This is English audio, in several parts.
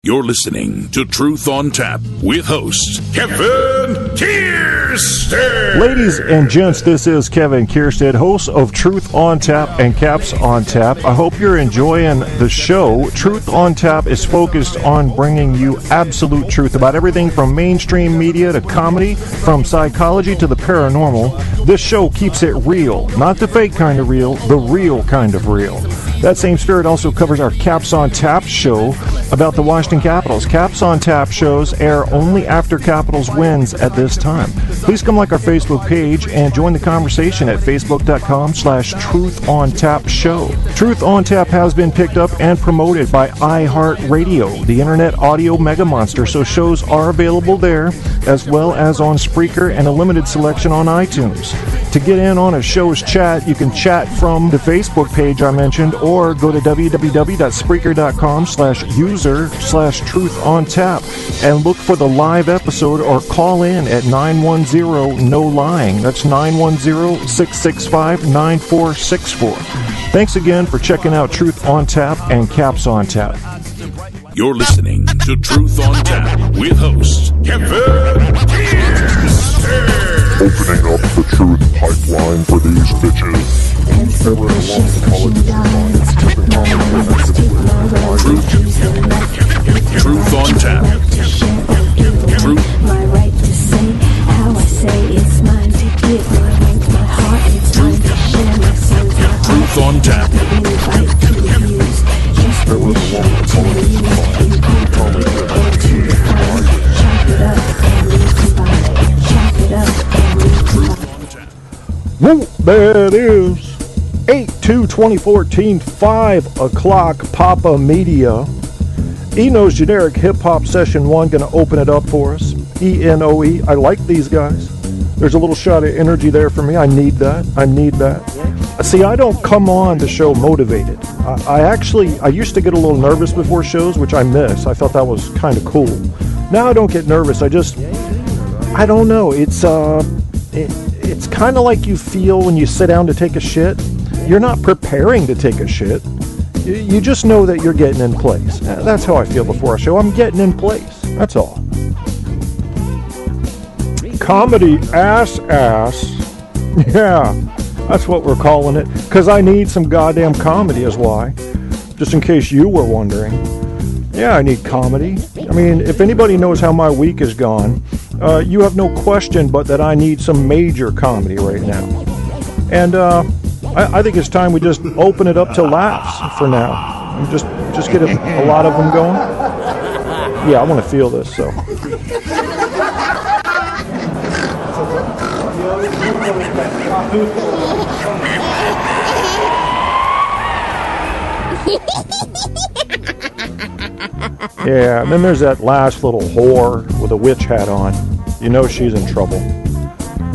You're listening to Truth on Tap with host Kevin Kierstead. Ladies and gents, this is Kevin Kierstead, host of Truth on Tap and Caps on Tap. I hope you're enjoying the show. Truth on Tap is focused on bringing you absolute truth about everything from mainstream media to comedy, from psychology to the paranormal. This show keeps it real, not the fake kind of real, the real kind of real. That same spirit also covers our Caps on Tap show about the Washington Capitals. Caps on Tap shows air only after Capitals wins at this time. Please come like our Facebook page and join the conversation at facebook.com/Truth on Tap show. Truth on Tap has been picked up and promoted by iHeartRadio, the internet audio mega monster, so shows are available there as well as on Spreaker and a limited selection on iTunes. To get in on a show's chat, you can chat from the Facebook page I mentioned or go to www.spreaker.com/user/truth-on-tap and look for the live episode or call in at 910-NOLYING. That's 910-665-9464. Thanks again for checking out Truth on Tap and Caps on Tap. You're listening to Truth on Tap with host Kevin Kierstead. Opening up the truth pipeline for these bitches. Truth on Tap. Truth. My right to say how I say it's mine to give. My mind, my heart, it's mine to share. My sons, my heart. Truth on Tap. Invite to the views. Just the way you want to use. You can come or to find. Chop it up and recombine. Chop it up and recombine. Whoa, there it is. 8/2/2014, 5 o'clock, Papa Media. Eno's Generic Hip Hop Session 1 going to open it up for us. ENOE. I like these guys. There's a little shot of energy there for me. I need that. See, I don't come on the show motivated. I used to get a little nervous before shows, which I miss. I thought that was kind of cool. Now I don't get nervous. I don't know. It's kind of like you feel when you sit down to take a shit. You're not preparing to take a shit. You just know that you're getting in place. That's how I feel before a show. I'm getting in place. That's all. Comedy ass. Yeah, that's what we're calling it. Because I need some goddamn comedy is why. Just in case you were wondering. Yeah, I need comedy. I mean, if anybody knows how my week is gone, you have no question but that I need some major comedy right now. And I think it's time we just open it up to laughs for now. And just get a lot of them going. Yeah, I want to feel this, so. Yeah, and then there's that last little whore with a witch hat on. You know she's in trouble.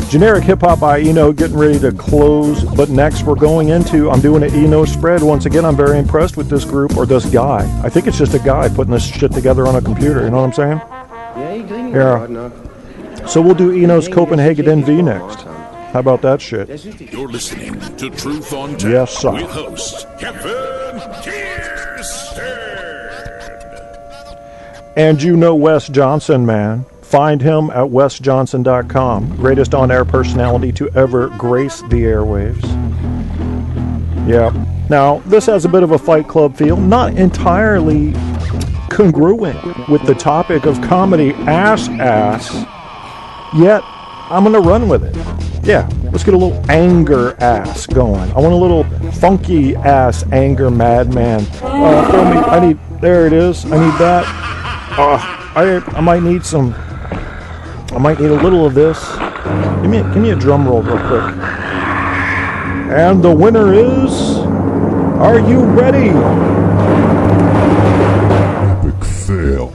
Generic Hip Hop by Eno getting ready to close, but next I'm doing an Eno spread. Once again, I'm very impressed with this group, or this guy. I think it's just a guy putting this shit together on a computer, you know what I'm saying? Yeah. So we'll do Eno's Copenhagen NV next. How about that shit? You're listening to Truth on Tap Yes, sir. with host Kevin Kierstead. And you know Wes Johnson, man. Find him at wesjohnson.com. Greatest on-air personality to ever grace the airwaves. Yeah. Now, this has a bit of a Fight Club feel. Not entirely congruent with the topic of comedy ass. Yet, I'm going to run with it. Yeah, let's get a little anger ass going. I want a little funky ass anger madman. There it is. I need that. I might need a little of this. Give me a drum roll real quick. And the winner is... Are you ready? Epic fail.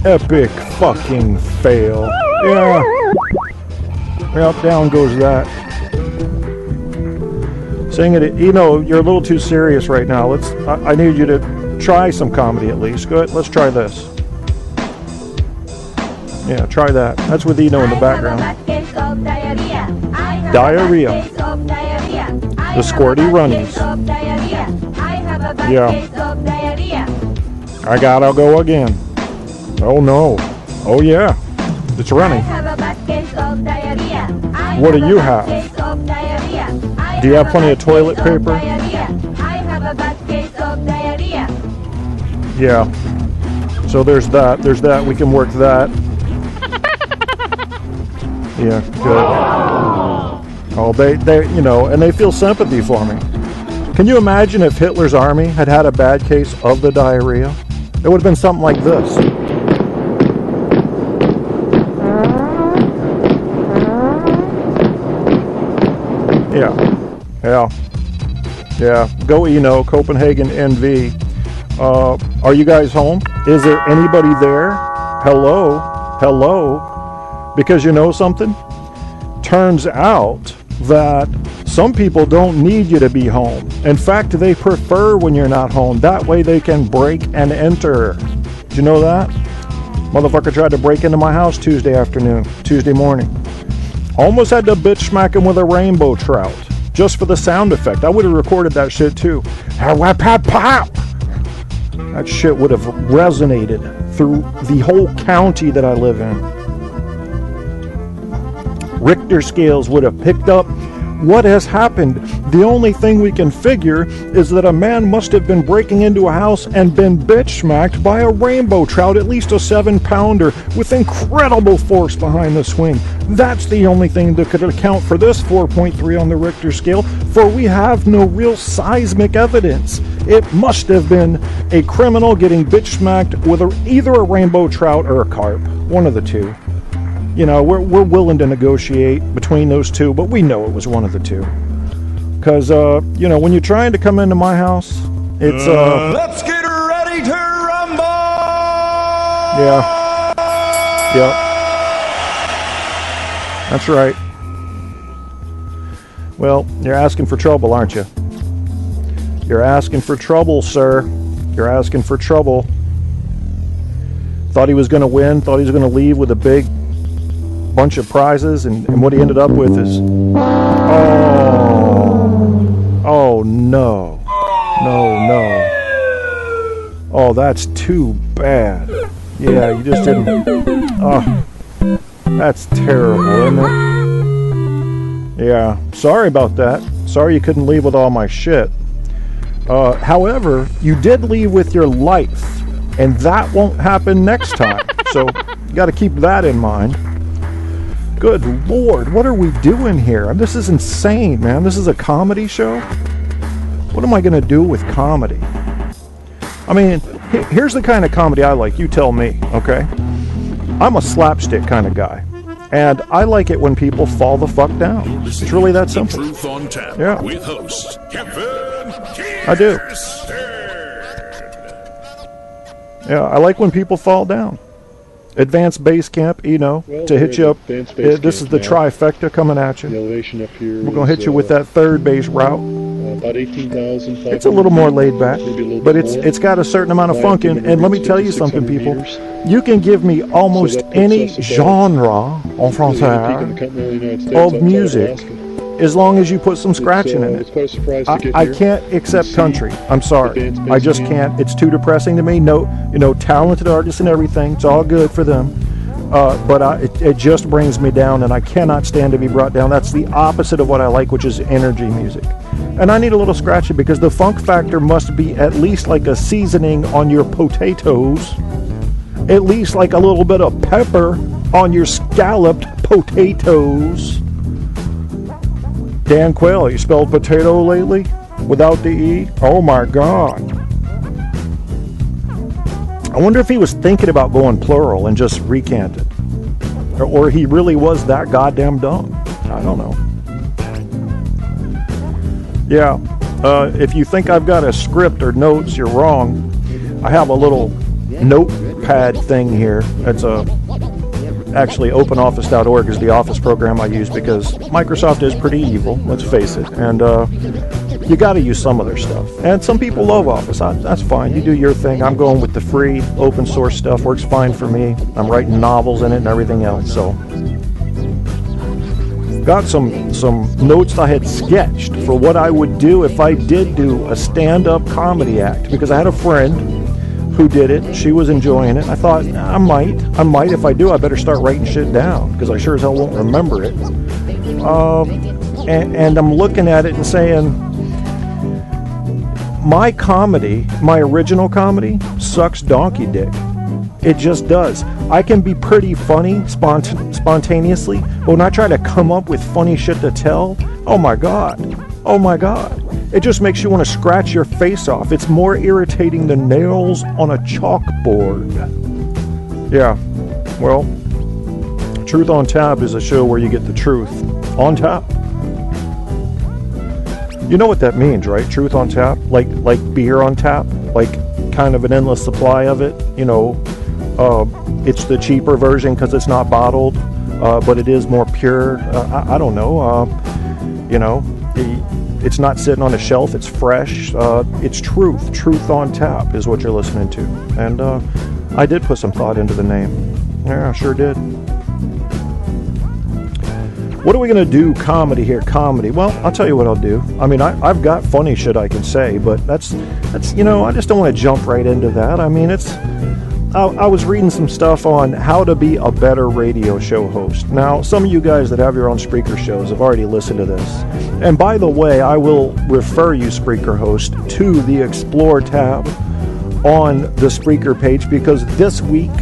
Epic fucking fail. Yeah. Yep, down goes that. Saying it, you're a little too serious right now. I need you to try some comedy at least. Go ahead, let's try this. Yeah, try that. That's with Eno in the background. Diarrhea. The squirty runnies. Yeah. I gotta go again. Oh no. Oh yeah. It's running. What do you have? Do you have plenty of toilet paper? Yeah. So there's that. There's that. We can work that. Yeah, good. Oh, they, you know, and they feel sympathy for me. Can you imagine if Hitler's army had had a bad case of the diarrhea? It would have been something like this. Yeah. Go, Copenhagen NV. Are you guys home? Is there anybody there? Hello? Because you know something? Turns out that some people don't need you to be home. In fact, they prefer when you're not home. That way they can break and enter. Did you know that? Motherfucker tried to break into my house Tuesday morning. Almost had to bitch smack him with a rainbow trout. Just for the sound effect. I would have recorded that shit too. That shit would have resonated through the whole county that I live in. Richter scales would have picked up what has happened. The only thing we can figure is that a man must have been breaking into a house and been bitch smacked by a rainbow trout, at least a 7-pounder, with incredible force behind the swing. That's the only thing that could account for this 4.3 on the Richter scale, for we have no real seismic evidence. It must have been a criminal getting bitch smacked with either a rainbow trout or a carp, one of the two. You know, we're willing to negotiate between those two, but we know it was one of the two. Because, when you're trying to come into my house, it's, Let's get ready to rumble! Yeah. That's right. Well, you're asking for trouble, aren't you? You're asking for trouble, sir. You're asking for trouble. Thought he was going to win, thought he was going to leave with a big bunch of prizes, and what he ended up with is oh no. Oh, that's too bad. Yeah, you just didn't. Oh, that's terrible, isn't it? Yeah, sorry about that. Sorry you couldn't leave with all my shit. However, you did leave with your life, and that won't happen next time. So you got to keep that in mind. Good Lord, what are we doing here? This is insane, man. This is a comedy show? What am I going to do with comedy? I mean, here's the kind of comedy I like. You tell me, okay? I'm a slapstick kind of guy. And I like it when people fall the fuck down. It's really that simple. Truth on Tap with host Kevin Kierstead. I do. Yeah, I like when people fall down. Advanced base camp, to hit you up. This is the trifecta coming at you. The elevation up here. We're going to hit you with that third base route. About 18,000. It's a little more laid back, but it's got a certain amount of funk in. And let me tell you something, people. You can give me almost any genre en français of music as long as you put some scratching in it. I can't accept country. I'm sorry. I just can't. It's too depressing to me. No, talented artists and everything. It's all good for them. But it just brings me down, and I cannot stand to be brought down. That's the opposite of what I like, which is energy music. And I need a little scratching because the funk factor must be at least like a seasoning on your potatoes. At least like a little bit of pepper on your scalloped potatoes. Dan Quayle, you spelled potato lately without the E? Oh my God. I wonder if he was thinking about going plural and just recanted. Or he really was that goddamn dumb. I don't know. Yeah, if you think I've got a script or notes, you're wrong. I have a little notepad thing here. It's actually OpenOffice.org is the office program I use because Microsoft is pretty evil, let's face it. And you got to use some of their stuff. And some people love Office. That's fine. You do your thing. I'm going with the free open source stuff. Works fine for me. I'm writing novels in it and everything else. So got some notes I had sketched for what I would do if I did do a stand-up comedy act, because I had a friend who did it. She was enjoying it. I thought, I might. If I do, I better start writing shit down, because I sure as hell won't remember it. And I'm looking at it and saying, my comedy, my original comedy, sucks donkey dick. It just does. I can be pretty funny spontaneously, but when I try to come up with funny shit to tell, oh my god. It just makes you want to scratch your face off. It's more irritating than nails on a chalkboard. Yeah, well, Truth on Tap is a show where you get the truth on tap. You know what that means, right? Truth on tap? Like beer on tap? Like kind of an endless supply of it? You know, it's the cheaper version because it's not bottled, but it is more pure. I don't know. You know, it's not sitting on a shelf. It's fresh. It's truth. Truth on tap is what you're listening to. And I did put some thought into the name. Yeah, I sure did. What are we going to do comedy here? Comedy. Well, I'll tell you what I'll do. I mean, I've got funny shit I can say, but that's you know, I just don't want to jump right into that. I mean, I was reading some stuff on how to be a better radio show host. Now, some of you guys that have your own Spreaker shows have already listened to this. And by the way, I will refer you, Spreaker host, to the Explore tab on the Spreaker page, because this week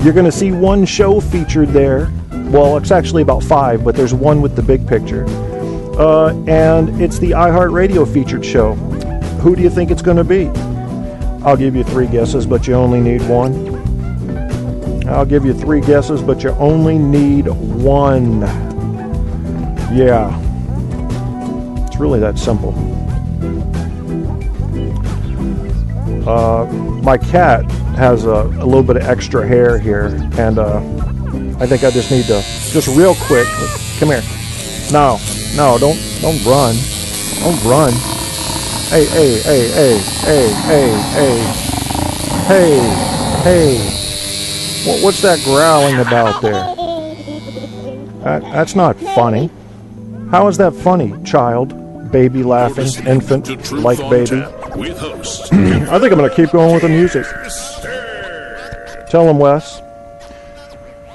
you're going to see one show featured there. Well, it's actually about 5, but there's one with the big picture. And it's the iHeartRadio featured show. Who do you think it's going to be? I'll give you 3 guesses, but you only need 1. I'll give you 3 guesses, but you only need 1. Yeah. It's really that simple. My cat has a little bit of extra hair here, and I think I just need to, just real quick, come here. No, don't run. Don't run. Hey. What's that growling about there? That's not funny. How is that funny, child? Baby laughing, infant, like baby. I think I'm going to keep going with the music. Tell him, Wes.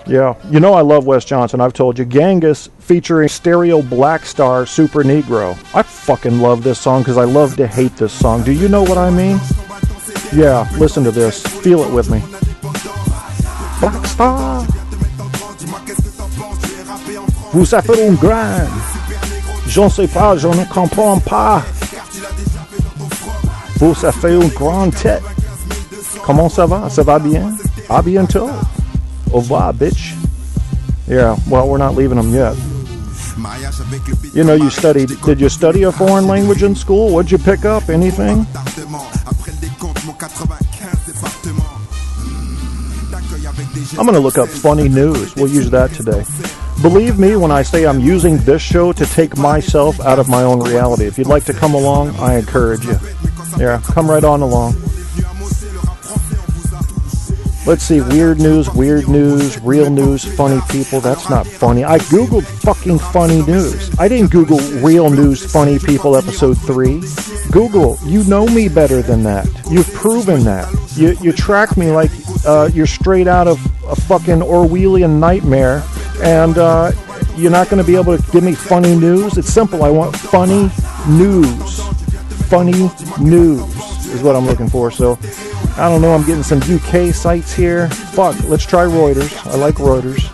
Yeah, you know I love Wes Johnson. I've told you. Genghis featuring Stereo Black Star Super Negro. I fucking love this song because I love to hate this song. Do you know what I mean? Yeah, listen to this. Feel it with me. Black Star. Vous avez un grand. Je ne sais pas, je ne comprends pas. Vous avez une grande tête. Comment ça va? Ça va bien? À bientôt. Au revoir, bitch. Yeah, well, we're not leaving them yet. You know, did you study a foreign language in school? What'd you pick up? Anything? I'm going to look up funny news. We'll use that today. Believe me when I say I'm using this show to take myself out of my own reality. If you'd like to come along, I encourage you. Yeah, come right on along. Let's see, weird news, real news, funny people. That's not funny. I Googled fucking funny news. I didn't Google real news, funny people, episode 3. Google, you know me better than that. You've proven that. You track me like you're straight out of a fucking Orwellian nightmare, and you're not going to be able to give me funny news? It's simple. I want funny news. Funny news is what I'm looking for. So, I don't know, I'm getting some UK sites here. Fuck, let's try Reuters. I like Reuters.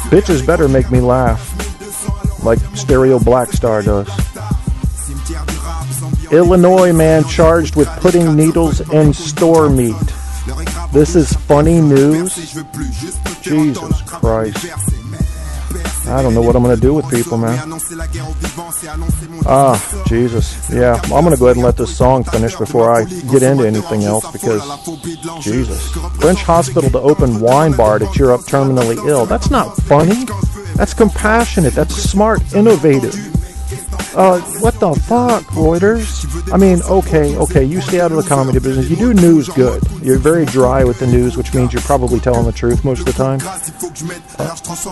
Bitches better make me laugh, like Stereo Black Star does. Illinois man charged with putting needles in store meat. This is funny news? Jesus Christ. I don't know what I'm going to do with people, man. Jesus. Yeah, I'm going to go ahead and let this song finish before I get into anything else, because, Jesus. French hospital to open wine bar to cheer up terminally ill. That's not funny. That's compassionate. That's smart, innovative. What the fuck, Reuters? I mean, okay, you stay out of the comedy business. You do news good. You're very dry with the news, which means you're probably telling the truth most of the time.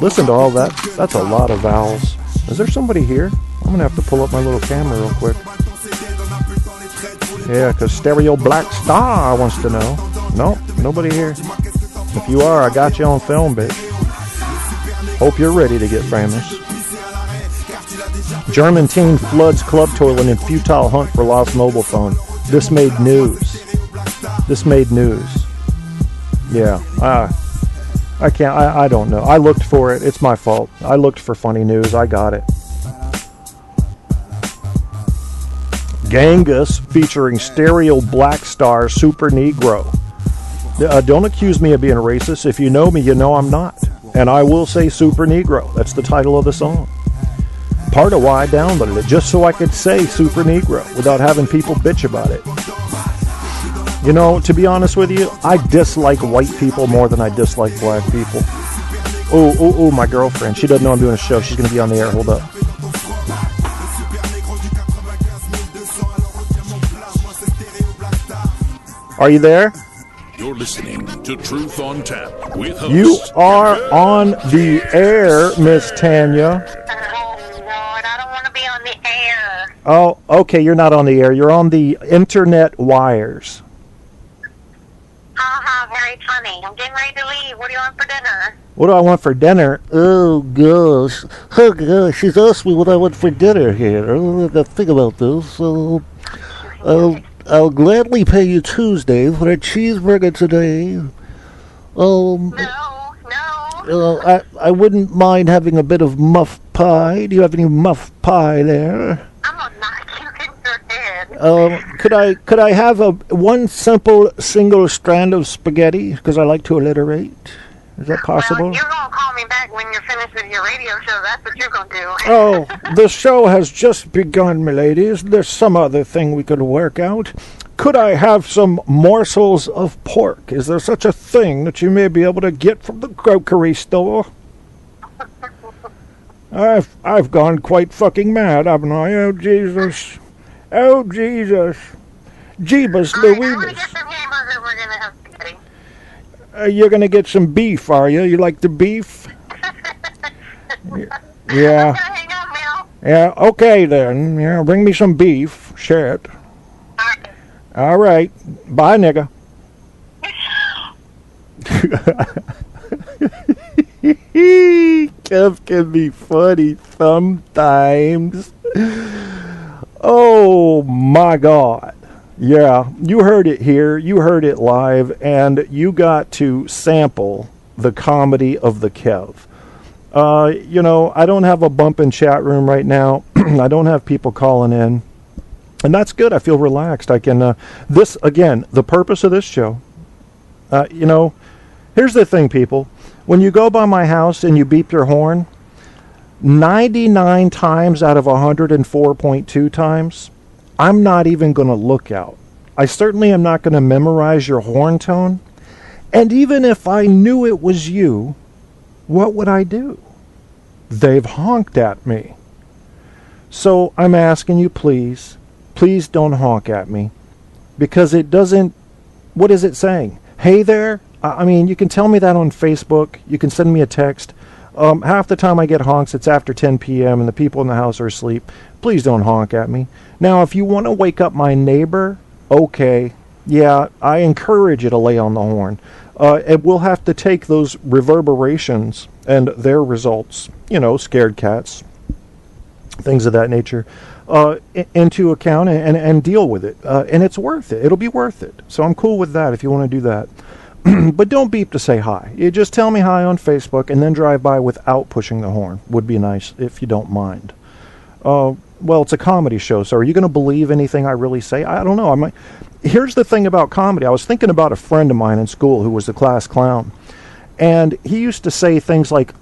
Listen to all that. That's a lot of vowels. Is there somebody here? I'm going to have to pull up my little camera real quick. Yeah, because Stereo Black Star wants to know. Nope, nobody here. If you are, I got you on film, bitch. Hope you're ready to get famous. German teen floods club toilet in futile hunt for lost mobile phone. This made news. This made news. Yeah, I can't, I don't know. I looked for it. It's my fault. I looked for funny news. I got it. Genghis featuring Stereo Black Star Super Negro. Don't accuse me of being racist. If you know me, you know I'm not. And I will say Super Negro. That's the title of the song. Part of why I downloaded it, just so I could say Super Negro without having people bitch about it. You know, to be honest with you, I dislike white people more than I dislike black people. Oh, my girlfriend. She doesn't know I'm doing a show. She's going to be on the air. Hold up. Are you there? You're listening to Truth on Tap with host. You are on the air, Miss Tanya. Oh, Lord, I don't want to be on the air. Oh, okay, you're not on the air. You're on the internet wires. Very funny. I'm getting ready to leave. What do you want for dinner? What do I want for dinner? Oh, gosh. Oh, gosh, she's asked me what I want for dinner here. I got to think about this. So, I'll gladly pay you Tuesday for a cheeseburger today. No. I wouldn't mind having a bit of muff pie. Do you have any muff pie there? I'm gonna knock you in your head. Could I have one simple single strand of spaghetti? Because I like to alliterate. Is that possible? Well, you're gonna call me back when you're finished with your radio show. That's what you're gonna do. Oh, the show has just begun, miladies. There's some other thing we could work out. Could I have some morsels of pork? Is there such a thing that you may be able to get from the grocery store? I've gone quite fucking mad, haven't I? Oh, Jesus. Oh, Jesus. Jeebus I'm gonna Louise. get some hamburger. We're gonna have spaghetti. You're going to get some beef, are you? You like the beef? Yeah. I'm gonna hang up now. Yeah, okay then. Yeah, bring me some beef. Shit. All right. Bye, nigga. Kev can be funny sometimes. Oh, my God. Yeah, you heard it here. You heard it live, and you got to sample the comedy of the Kev. You know, I don't have a bumping chat room right now. I don't have people calling in. And that's good. I feel relaxed. I can, this, again, the purpose of this show, you know, here's the thing, people. When you go by my house and you beep your horn, 99 times out of 104.2 times, I'm not even going to look out. I certainly am not going to memorize your horn tone. And even if I knew it was you, what would I do? They've honked at me. So I'm asking you, please don't honk at me. Because it doesn't, what is it saying? Hey there? I mean, you can tell me that on Facebook. You can send me a text. Half the time I get honks, it's after 10 p.m. and the people in the house are asleep. Please don't honk at me. Now, if you want to wake up my neighbor, okay. Yeah, I encourage you to lay on the horn. And we'll have to take those reverberations and their results, you know, scared cats, things of that nature, into account and deal with it. And it's worth it. It'll be worth it. So I'm cool with that if you want to do that. But don't beep to say hi. You just tell me hi on Facebook and then drive by without pushing the horn. Would be nice if you don't mind. Well, it's a comedy show, so are you going to believe anything I really say? I don't know. Here's the thing about comedy. I was thinking about a friend of mine in school who was the class clown. And he used to say things like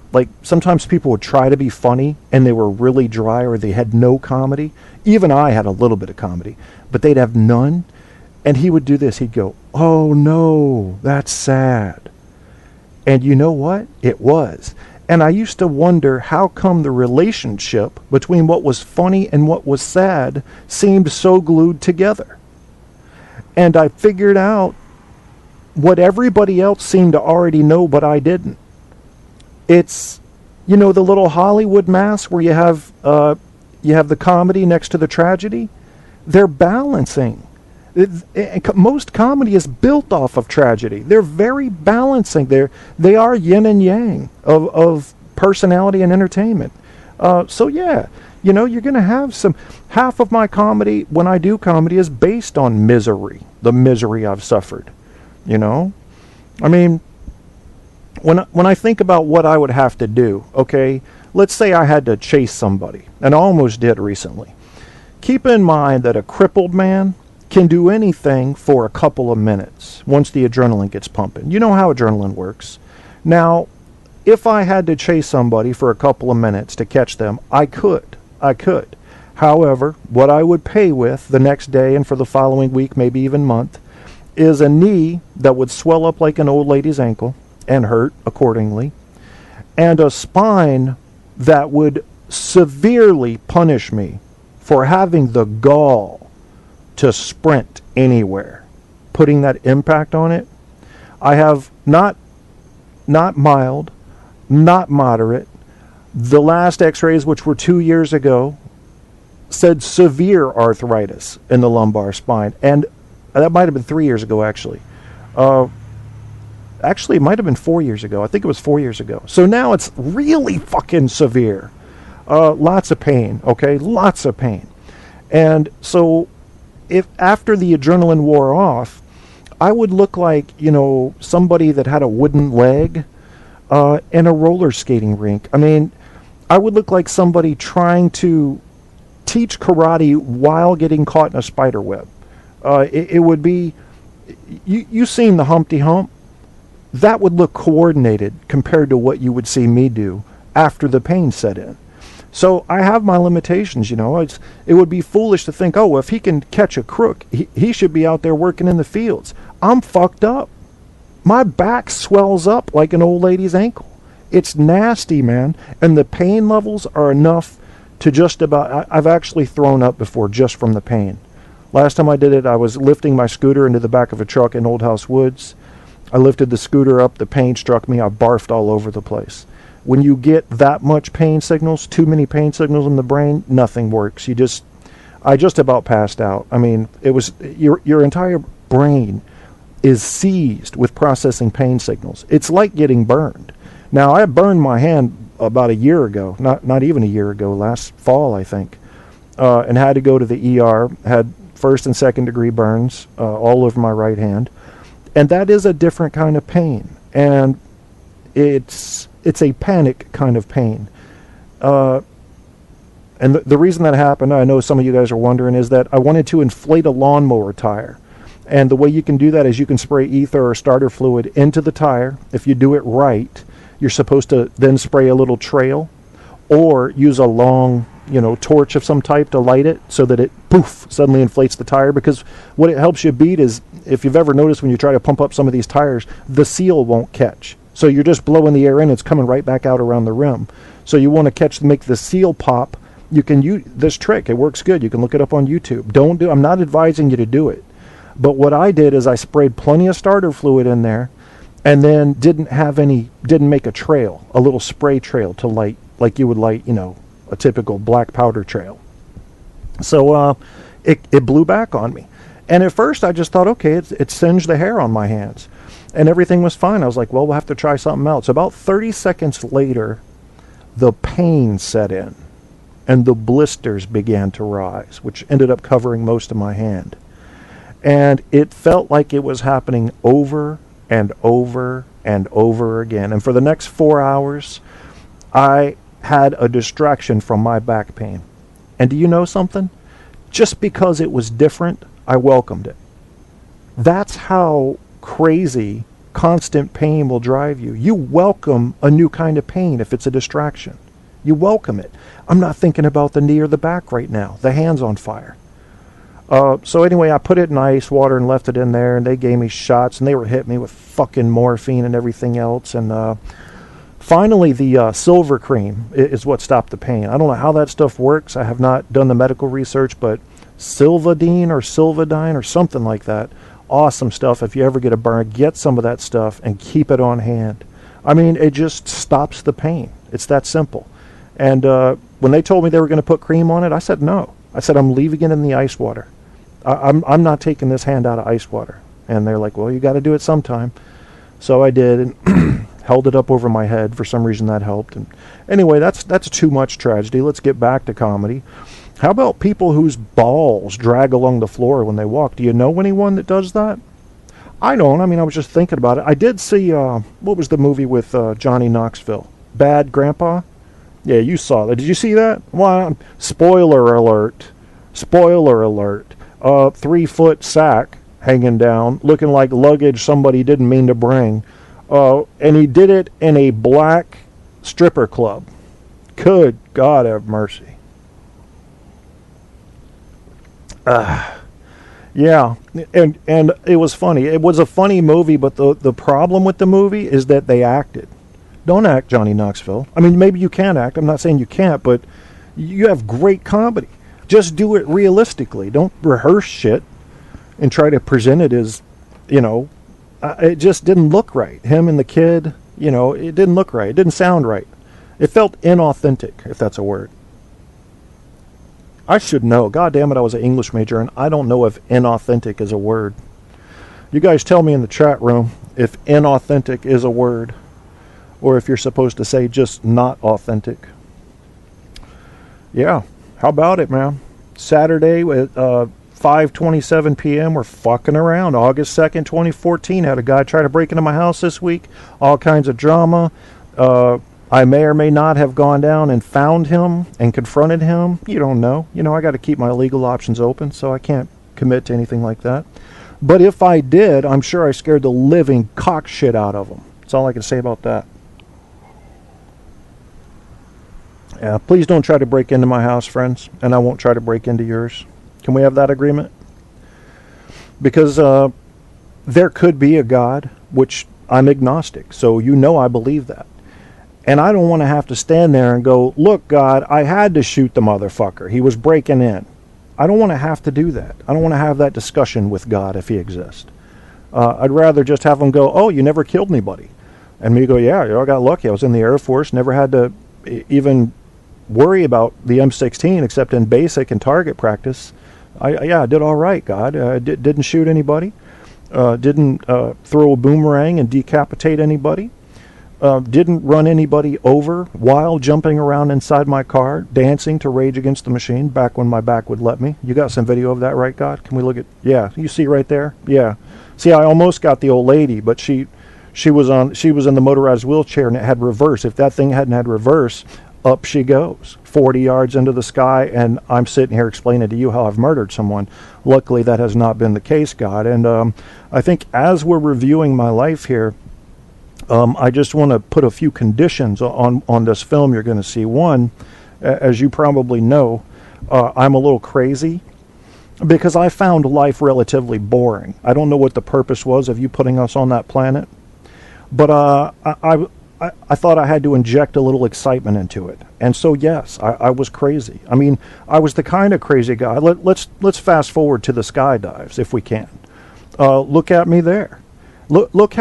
sometimes people would try to be funny and they were really dry or they had no comedy. Even I had a little bit of comedy, but they'd have none. And he would do this. He'd go, "Oh, no, that's sad." And you know what? It was. And I used to wonder how come the relationship between what was funny and what was sad seemed so glued together. And I figured out what everybody else seemed to already know, but I didn't. It's, you know, the little Hollywood mask where you have the comedy next to the tragedy. They're balancing. Most comedy is built off of tragedy. They're very balancing. They are yin and yang of personality and entertainment. So yeah, you're going to have some. Half of my comedy, when I do comedy, is based on misery, the misery I've suffered. I mean, when I think about what I would have to do, okay, let's say I had to chase somebody, and I almost did recently. Keep in mind that a crippled man can do anything for a couple of minutes once the adrenaline gets pumping. You know how adrenaline works. Now, if I had to chase somebody for a couple of minutes to catch them, I could. However, what I would pay with the next day and for the following week, maybe even month, is a knee that would swell up like an old lady's ankle and hurt accordingly, and a spine that would severely punish me for having the gall to sprint anywhere, putting that impact on it. I have not mild, not moderate. The last x-rays, which were 2 years ago, said severe arthritis in the lumbar spine. And that might have been 3 years ago, actually. Actually, it might have been 4 years ago. I think it was 4 years ago. So now it's really fucking severe. Lots of pain, okay? Lots of pain. And so if after the adrenaline wore off, I would look like, somebody that had a wooden leg in a roller skating rink. I mean, I would look like somebody trying to teach karate while getting caught in a spider web. It would be, you seen the Humpty Hump? That would look coordinated compared to what you would see me do after the pain set in. So I have my limitations, It would be foolish to think, oh, if he can catch a crook, he should be out there working in the fields. I'm fucked up. My back swells up like an old lady's ankle. It's nasty, man. And the pain levels are enough to just about... I've actually thrown up before just from the pain. Last time I did it, I was lifting my scooter into the back of a truck in Old House Woods. I lifted the scooter up, the pain struck me, I barfed all over the place. When you get that much pain signals, too many pain signals in the brain, nothing works. I just about passed out. I mean, it was your entire brain is seized with processing pain signals. It's like getting burned. Now, I burned my hand about a year ago, not even a year ago, last fall, I think, and had to go to the ER, had first and second degree burns all over my right hand. And that is a different kind of pain. And it's a panic kind of pain. And the reason that happened, I know some of you guys are wondering, is that I wanted to inflate a lawnmower tire. And the way you can do that is you can spray ether or starter fluid into the tire. If you do it right, you're supposed to then spray a little trail or use a long, torch of some type to light it so that it, poof, suddenly inflates the tire. Because what it helps you beat is, if you've ever noticed when you try to pump up some of these tires, the seal won't catch. So you're just blowing the air in, it's coming right back out around the rim. So you want to make the seal pop. You can use this trick. It works good. You can look it up on YouTube. I'm not advising you to do it. But what I did is I sprayed plenty of starter fluid in there and then didn't make a trail, a little spray trail to light, like you would light, a typical black powder trail. So it blew back on me. And at first I just thought, okay, it singed the hair on my hands. And everything was fine. I was like, well, we'll have to try something else. About 30 seconds later, the pain set in, and the blisters began to rise, which ended up covering most of my hand. And it felt like it was happening over and over and over again. And for the next 4 hours, I had a distraction from my back pain. And do you know something? Just because it was different, I welcomed it. That's how crazy constant pain will drive you. You welcome a new kind of pain if it's a distraction. You welcome it. I'm not thinking about the knee or the back right now. The hand's on fire. So anyway, I put it in ice water and left it in there, and they gave me shots, and they were hitting me with fucking morphine and everything else. And finally, the silver cream is what stopped the pain. I don't know how that stuff works. I have not done the medical research, but Silvadine or Silvadine or something like that. Awesome stuff. If you ever get a burn, get some of that stuff and keep it on hand. I mean, it just stops the pain. It's that simple. And when they told me they were going to put cream on it, I said no. I said, I'm leaving it in the ice water. I'm not taking this hand out of ice water. And they're like, well, you got to do it sometime. So I did, and held it up over my head. For some reason that helped. And anyway, that's too much tragedy. Let's get back to comedy. How about people whose balls drag along the floor when they walk? Do you know anyone that does that? I don't. I mean, I was just thinking about it. I did see, what was the movie with Johnny Knoxville? Bad Grandpa? Yeah, you saw that. Did you see that? Well, spoiler alert. Spoiler alert. 3-foot sack hanging down, looking like luggage somebody didn't mean to bring. And he did it in a black stripper club. Good God have mercy. Yeah, and it was funny. It was a funny movie, but the problem with the movie is that they acted. Don't act, Johnny Knoxville. I mean, maybe you can act. I'm not saying you can't, but you have great comedy. Just do it realistically. Don't rehearse shit and try to present it as, it just didn't look right. Him and the kid, it didn't look right. It didn't sound right. It felt inauthentic, if that's a word. I should know. God damn it, I was an English major, and I don't know if inauthentic is a word. You guys tell me in the chat room if inauthentic is a word, or if you're supposed to say just not authentic. Yeah, how about it, man? Saturday at 5:27 p.m., we're fucking around. August 2nd, 2014, had a guy try to break into my house this week. All kinds of drama. I may or may not have gone down and found him and confronted him. You don't know. I got to keep my legal options open, so I can't commit to anything like that. But if I did, I'm sure I scared the living cock shit out of him. That's all I can say about that. Yeah, please don't try to break into my house, friends, and I won't try to break into yours. Can we have that agreement? Because there could be a God, which I'm agnostic, so I believe that. And I don't want to have to stand there and go, look, God, I had to shoot the motherfucker. He was breaking in. I don't want to have to do that. I don't want to have that discussion with God if he exists. I'd rather just have him go, oh, you never killed anybody. And me go, yeah, I got lucky. I was in the Air Force, never had to even worry about the M16 except in basic and target practice. I did all right, God. Didn't shoot anybody. Didn't throw a boomerang and decapitate anybody. Didn't run anybody over while jumping around inside my car, dancing to Rage Against the Machine back when my back would let me. You got some video of that, right, God? Can we look at... Yeah, you see right there? Yeah. See, I almost got the old lady, but she was in the motorized wheelchair and it had reverse. If that thing hadn't had reverse, up she goes, 40 yards into the sky, and I'm sitting here explaining to you how I've murdered someone. Luckily, that has not been the case, God. And I think as we're reviewing my life here, I just want to put a few conditions on this film you're going to see. One, as you probably know, I'm a little crazy because I found life relatively boring. I don't know what the purpose was of you putting us on that planet, but I thought I had to inject a little excitement into it. And so, yes, I was crazy. I mean, I was the kind of crazy guy. Let's fast forward to the skydives if we can. Look at me there. Look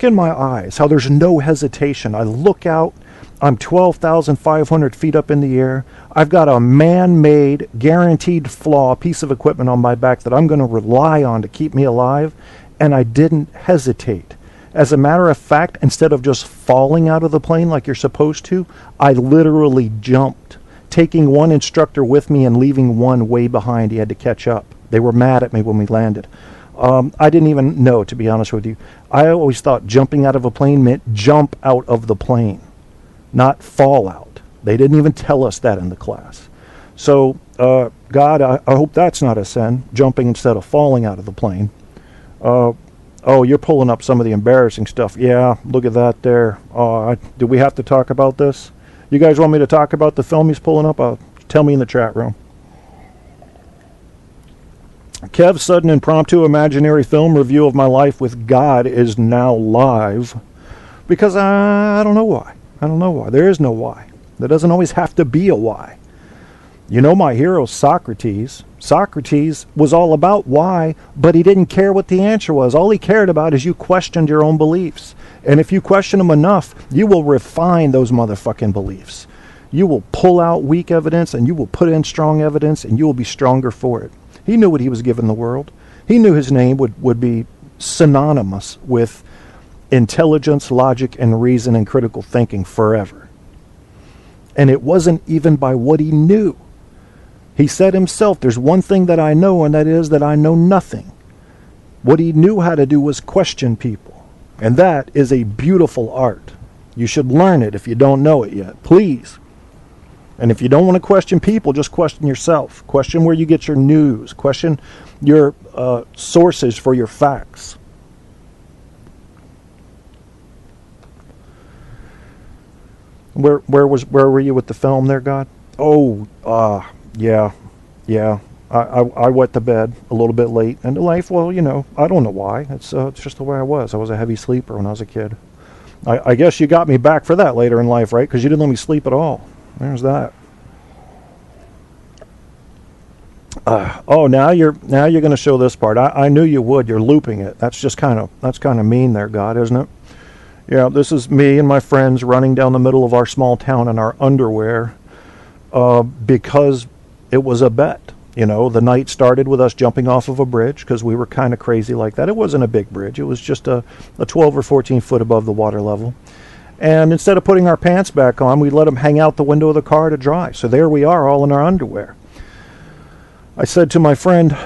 in my eyes, how there's no hesitation. I look out, I'm 12,500 feet up in the air. I've got a man-made, guaranteed flaw piece of equipment on my back that I'm going to rely on to keep me alive, and I didn't hesitate. As a matter of fact, instead of just falling out of the plane like you're supposed to, I literally jumped, taking one instructor with me and leaving one way behind. He had to catch up. They were mad at me when we landed. I didn't even know, to be honest with you. I always thought jumping out of a plane meant jump out of the plane, not fall out. They didn't even tell us that in the class. So, God, I hope that's not a sin, jumping instead of falling out of the plane. Oh, you're pulling up some of the embarrassing stuff. Yeah, look at that there. Do we have to talk about this? You guys want me to talk about the film he's pulling up? Tell me in the chat room. Kev's sudden impromptu imaginary film review of my life with God is now live. Because I don't know why. I don't know why. There is no why. There doesn't always have to be a why. You know my hero, Socrates. Socrates was all about why, but he didn't care what the answer was. All he cared about is you questioned your own beliefs. And if you question them enough, you will refine those motherfucking beliefs. You will pull out weak evidence and you will put in strong evidence and you will be stronger for it. He knew what he was giving the world. He knew his name would be synonymous with intelligence, logic, and reason and critical thinking forever. And it wasn't even by what he knew. He said himself, there's one thing that I know, and that is that I know nothing. What he knew how to do was question people. And that is a beautiful art. You should learn it if you don't know it yet. Please. And if you don't want to question people, just question yourself. Question where you get your news. Question your sources for your facts. Where were you with the film there, God? Oh, yeah. I wet the bed a little bit late into life. Well, you know, I don't know why. It's just the way I was. I was a heavy sleeper when I was a kid. I guess you got me back for that later in life, right? Because you didn't let me sleep at all. There's that. Now you're going to show this part. I knew you would. You're looping it. That's kind of mean there, God, isn't it? Yeah, this is me and my friends running down the middle of our small town in our underwear because it was a bet. You know, the night started with us jumping off of a bridge because we were kind of crazy like that. It wasn't a big bridge. It was just a 12 or 14 foot above the water level. And instead of putting our pants back on, we let them hang out the window of the car to dry. So there we are, all in our underwear. I said to my friend,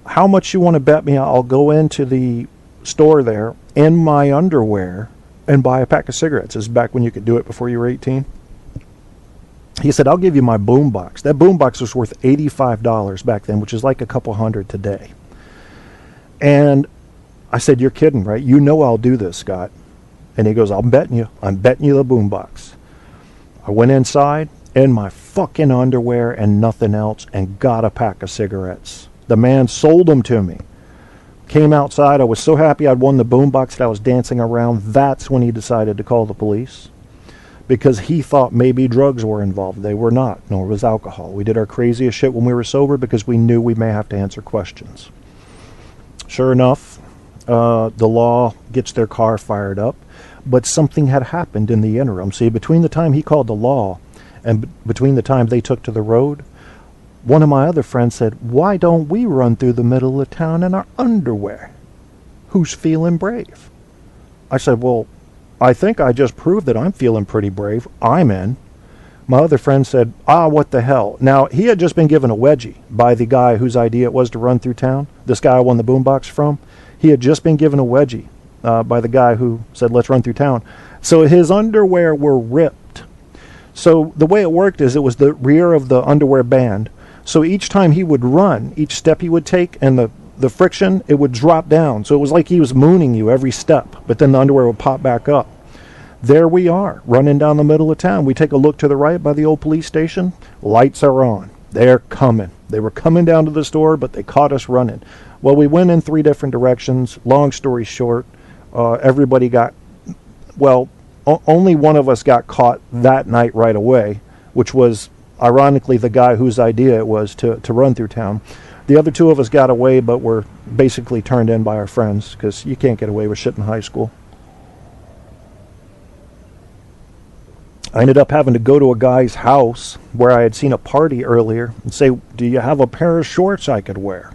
how much you want to bet me I'll go into the store there in my underwear and buy a pack of cigarettes? This is back when you could do it before you were 18. He said, I'll give you my boombox. That boombox was worth $85 back then, which is like a couple hundred today. And I said, you're kidding, right? You know I'll do this, Scott. And he goes, I'm betting you the boombox. I went inside in my fucking underwear and nothing else and got a pack of cigarettes. The man sold them to me. Came outside. I was so happy I'd won the boombox that I was dancing around. That's when he decided to call the police. Because he thought maybe drugs were involved. They were not, nor was alcohol. We did our craziest shit when we were sober because we knew we may have to answer questions. Sure enough, the law gets their car fired up, but something had happened in the interim. See, between the time he called the law and between the time they took to the road, one of my other friends said, why don't we run through the middle of town in our underwear? Who's feeling brave? I said, well, I think I just proved that I'm feeling pretty brave. I'm in. My other friend said, what the hell? Now, he had just been given a wedgie by the guy whose idea it was to run through town. This guy I won the boombox from. He had just been given a wedgie by the guy who said, let's run through town. So his underwear were ripped. So the way it worked is it was the rear of the underwear band. So each time he would run, each step he would take, and the friction, it would drop down. So it was like he was mooning you every step, but then the underwear would pop back up. There we are, running down the middle of town. We take a look to the right by the old police station. Lights are on. They're coming. They were coming down to the store, but they caught us running. Well, we went in 3 different directions. Long story short, everybody got, only one of us got caught that night right away, which was ironically the guy whose idea it was to run through town. The other 2 of us got away, but were basically turned in by our friends because you can't get away with shit in high school. I ended up having to go to a guy's house where I had seen a party earlier and say, do you have a pair of shorts I could wear?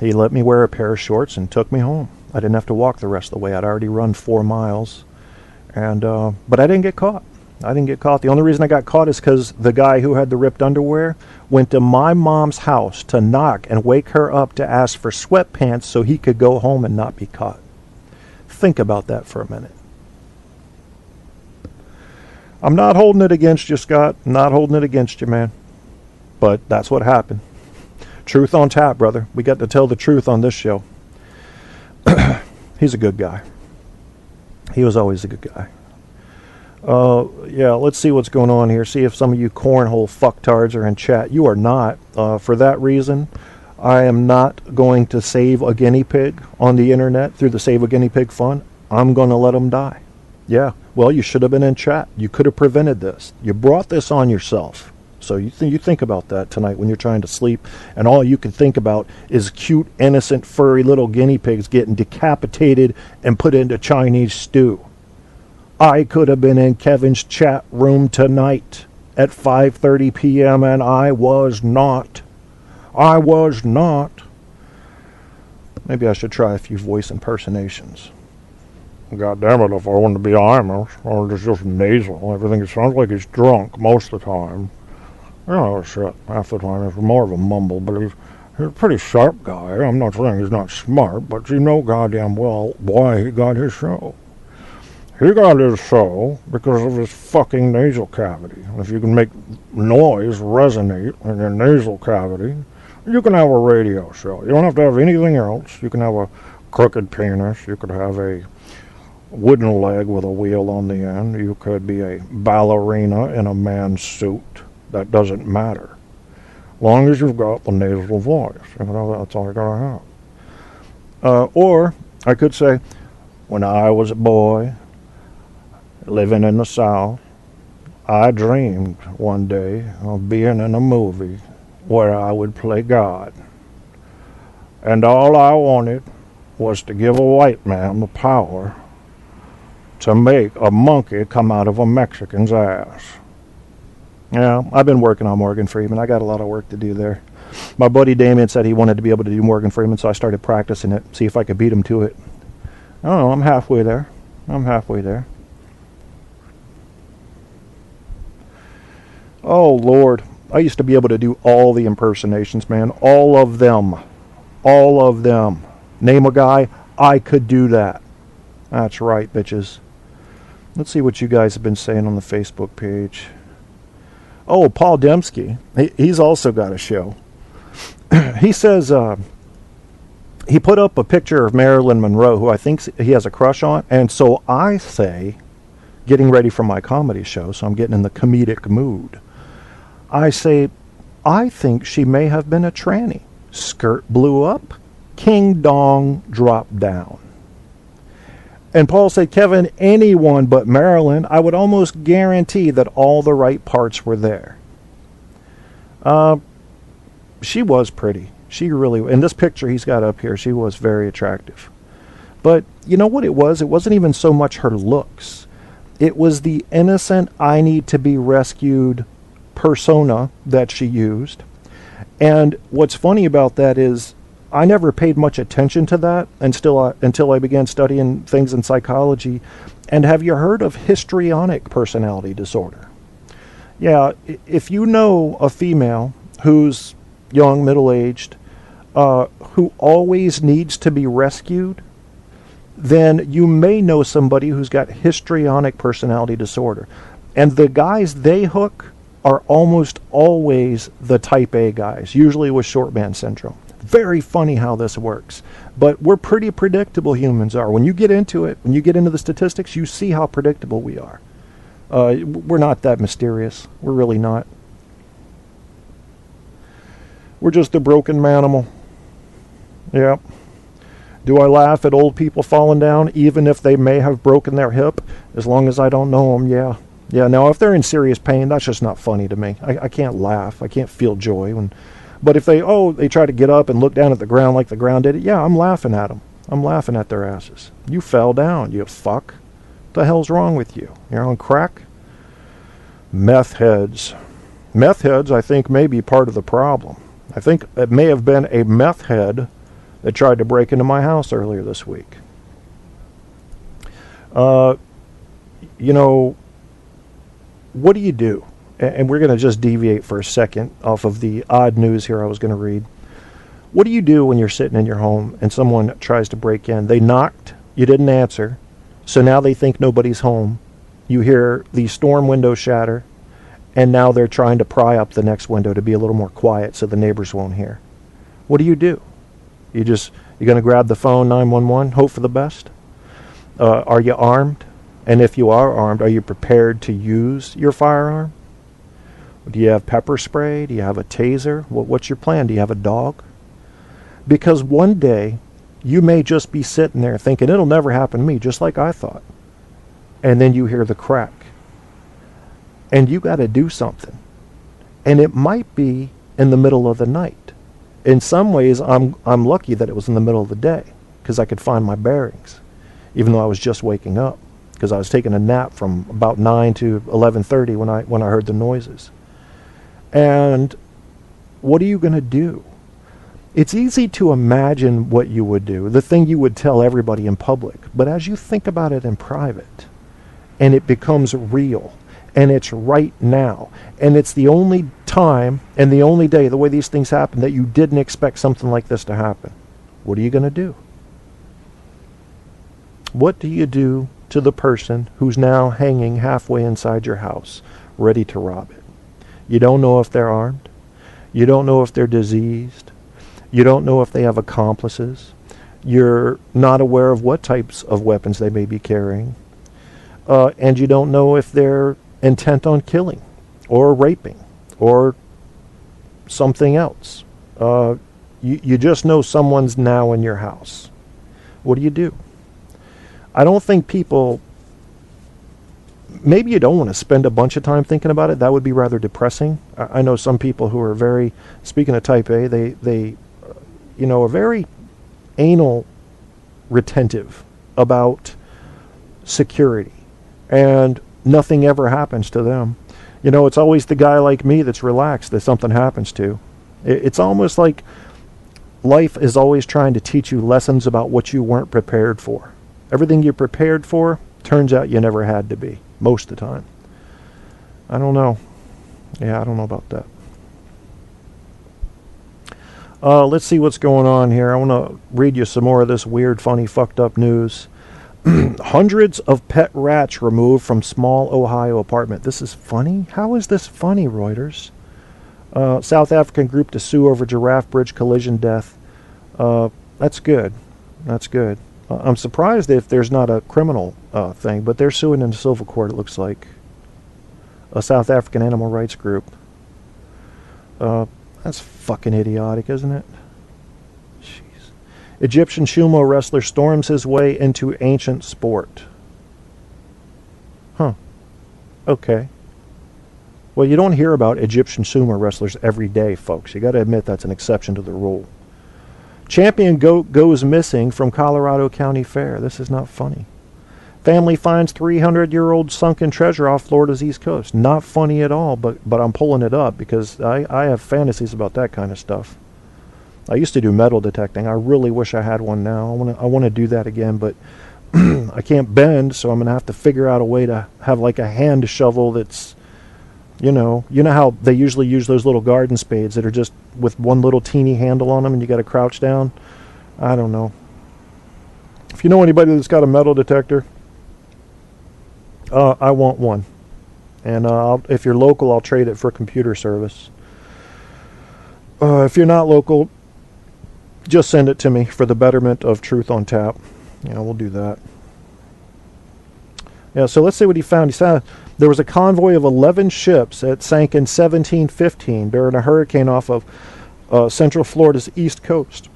He let me wear a pair of shorts and took me home. I didn't have to walk the rest of the way. I'd already run 4 miles. And but I didn't get caught. The only reason I got caught is because the guy who had the ripped underwear went to my mom's house to knock and wake her up to ask for sweatpants so he could go home and not be caught. Think about that for a minute. I'm not holding it against you, Scott. I'm not holding it against you, man. But that's what happened. Truth on tap, brother. We got to tell the truth on this show. He's a good guy. He was always a good guy. Let's see what's going on here. See if some of you cornhole fucktards are in chat. You are not. For that reason, I am not going to save a guinea pig on the internet through the Save a Guinea Pig Fund. I'm going to let him die. Yeah, well, you should have been in chat. You could have prevented this. You brought this on yourself. So you think about that tonight when you're trying to sleep, and all you can think about is cute, innocent, furry little guinea pigs getting decapitated and put into Chinese stew. I could have been in Kevin's chat room tonight at 5:30 p.m. and I was not. I was not. Maybe I should try a few voice impersonations. God damn it, if I wanted to be honest, or it's just nasal. Everything sounds like he's drunk most of the time. Shit, half the time it's more of a mumble, but he's a pretty sharp guy. I'm not saying he's not smart, but you know goddamn well why he got his show. He got his show because of his fucking nasal cavity. If you can make noise resonate in your nasal cavity, you can have a radio show. You don't have to have anything else. You can have a crooked penis. You could have a wooden leg with a wheel on the end. You could be a ballerina in a man's suit. That doesn't matter. Long as you've got the nasal voice. That's all you gotta have. Or I could say, when I was a boy, living in the South, I dreamed one day of being in a movie where I would play God. And all I wanted was to give a white man the power to make a monkey come out of a Mexican's ass. Yeah, I've been working on Morgan Freeman. I got a lot of work to do there. My buddy Damien said he wanted to be able to do Morgan Freeman, so I started practicing it, see if I could beat him to it. I don't know, I'm halfway there. Oh, Lord. I used to be able to do all the impersonations, man. All of them. Name a guy, I could do that. That's right, bitches. Let's see what you guys have been saying on the Facebook page. Oh, Paul Dembski. He's also got a show. He says he put up a picture of Marilyn Monroe, who I think he has a crush on. And so I say, getting ready for my comedy show, so I'm getting in the comedic mood. I say, I think she may have been a tranny. Skirt blew up, king dong dropped down. And Paul said, Kevin, anyone but Marilyn, I would almost guarantee that all the right parts were there. She was pretty. She really, in this picture he's got up here, she was very attractive. But you know what it was? It wasn't even so much her looks. It was the innocent, I need to be rescued persona that she used. And what's funny about that is I never paid much attention to that until I began studying things in psychology. And have you heard of histrionic personality disorder? Yeah, if you know a female who's young, middle-aged, who always needs to be rescued, then you may know somebody who's got histrionic personality disorder. And the guys they hook are almost always the type A guys, usually with short man syndrome. Very funny how this works. But we're pretty predictable, humans are. When you get into it, when you get into the statistics, you see how predictable we are. We're not that mysterious. We're really not. We're just a broken manimal. Yep. Do I laugh at old people falling down, even if they may have broken their hip? As long as I don't know them, yeah. Yeah, now if they're in serious pain, that's just not funny to me. I can't laugh. I can't feel joy. But if they try to get up and look down at the ground like the ground did it, yeah, I'm laughing at them. I'm laughing at their asses. You fell down, you fuck. What the hell's wrong with you? You're on crack? Meth heads. Meth heads, I think, may be part of the problem. I think it may have been a meth head that tried to break into my house earlier this week. You know, what do you do? And we're going to just deviate for a second off of the odd news here I was going to read. What do you do when you're sitting in your home and someone tries to break in? They knocked, you didn't answer, so now they think nobody's home. You hear the storm window shatter, and now they're trying to pry up the next window to be a little more quiet so the neighbors won't hear. What do? You're going to grab the phone, 911, hope for the best? Are you armed? And if you are armed, are you prepared to use your firearm? Do you have pepper spray? Do you have a taser? What's your plan? Do you have a dog? Because one day, you may just be sitting there thinking, it'll never happen to me, just like I thought. And then you hear the crack. And you got to do something. And it might be in the middle of the night. In some ways, I'm lucky that it was in the middle of the day, because I could find my bearings, even though I was just waking up, because I was taking a nap from about 9 to 11:30 when I heard the noises. And what are you going to do? It's easy to imagine what you would do, the thing you would tell everybody in public. But as you think about it in private, and it becomes real, and it's right now, and it's the only time and the only day, the way these things happen, that you didn't expect something like this to happen, what are you going to do? What do you do to the person who's now hanging halfway inside your house, ready to rob it? You don't know if they're armed. You don't know if they're diseased. You don't know if they have accomplices. You're not aware of what types of weapons they may be carrying. And you don't know if they're intent on killing or raping or something else. You just know someone's now in your house. What do you do? I don't think people... Maybe you don't want to spend a bunch of time thinking about it. That would be rather depressing. I know some people who are very... Speaking of type A, they are very anal retentive about security, and nothing ever happens to them. It's always the guy like me that's relaxed that something happens to. It's almost like life is always trying to teach you lessons about what you weren't prepared for. Everything you're prepared for, turns out you never had to be, most of the time. I don't know. Yeah, I don't know about that. Let's see what's going on here. I want to read you some more of this weird, funny, fucked up news. Hundreds of pet rats removed from small Ohio apartment. This is funny? How is this funny, Reuters? South African group to sue over giraffe bridge collision death. That's good. That's good. I'm surprised if there's not a criminal thing, but they're suing in civil court, it looks like. A South African animal rights group. That's fucking idiotic, isn't it? Jeez. Egyptian sumo wrestler storms his way into ancient sport. Huh. Okay. Well, you don't hear about Egyptian sumo wrestlers every day, folks. You got to admit that's an exception to the rule. Champion goat goes missing from Colorado County Fair. This is not funny. Family finds 300-year-old sunken treasure off Florida's East Coast. Not funny at all, but I'm pulling it up because I have fantasies about that kind of stuff. I used to do metal detecting. I really wish I had one now. I want to do that again, but I can't bend, so I'm going to have to figure out a way to have like a hand shovel that's, you know how they usually use those little garden spades that are just with one little teeny handle on them and you got to crouch down? I don't know. If you know anybody that's got a metal detector, I want one. And if you're local, I'll trade it for computer service. If you're not local, just send it to me for the betterment of Truth on Tap. Yeah, we'll do that. Yeah, so let's see what he found. He found there was a convoy of 11 ships that sank in 1715 during a hurricane off of Central Florida's east coast.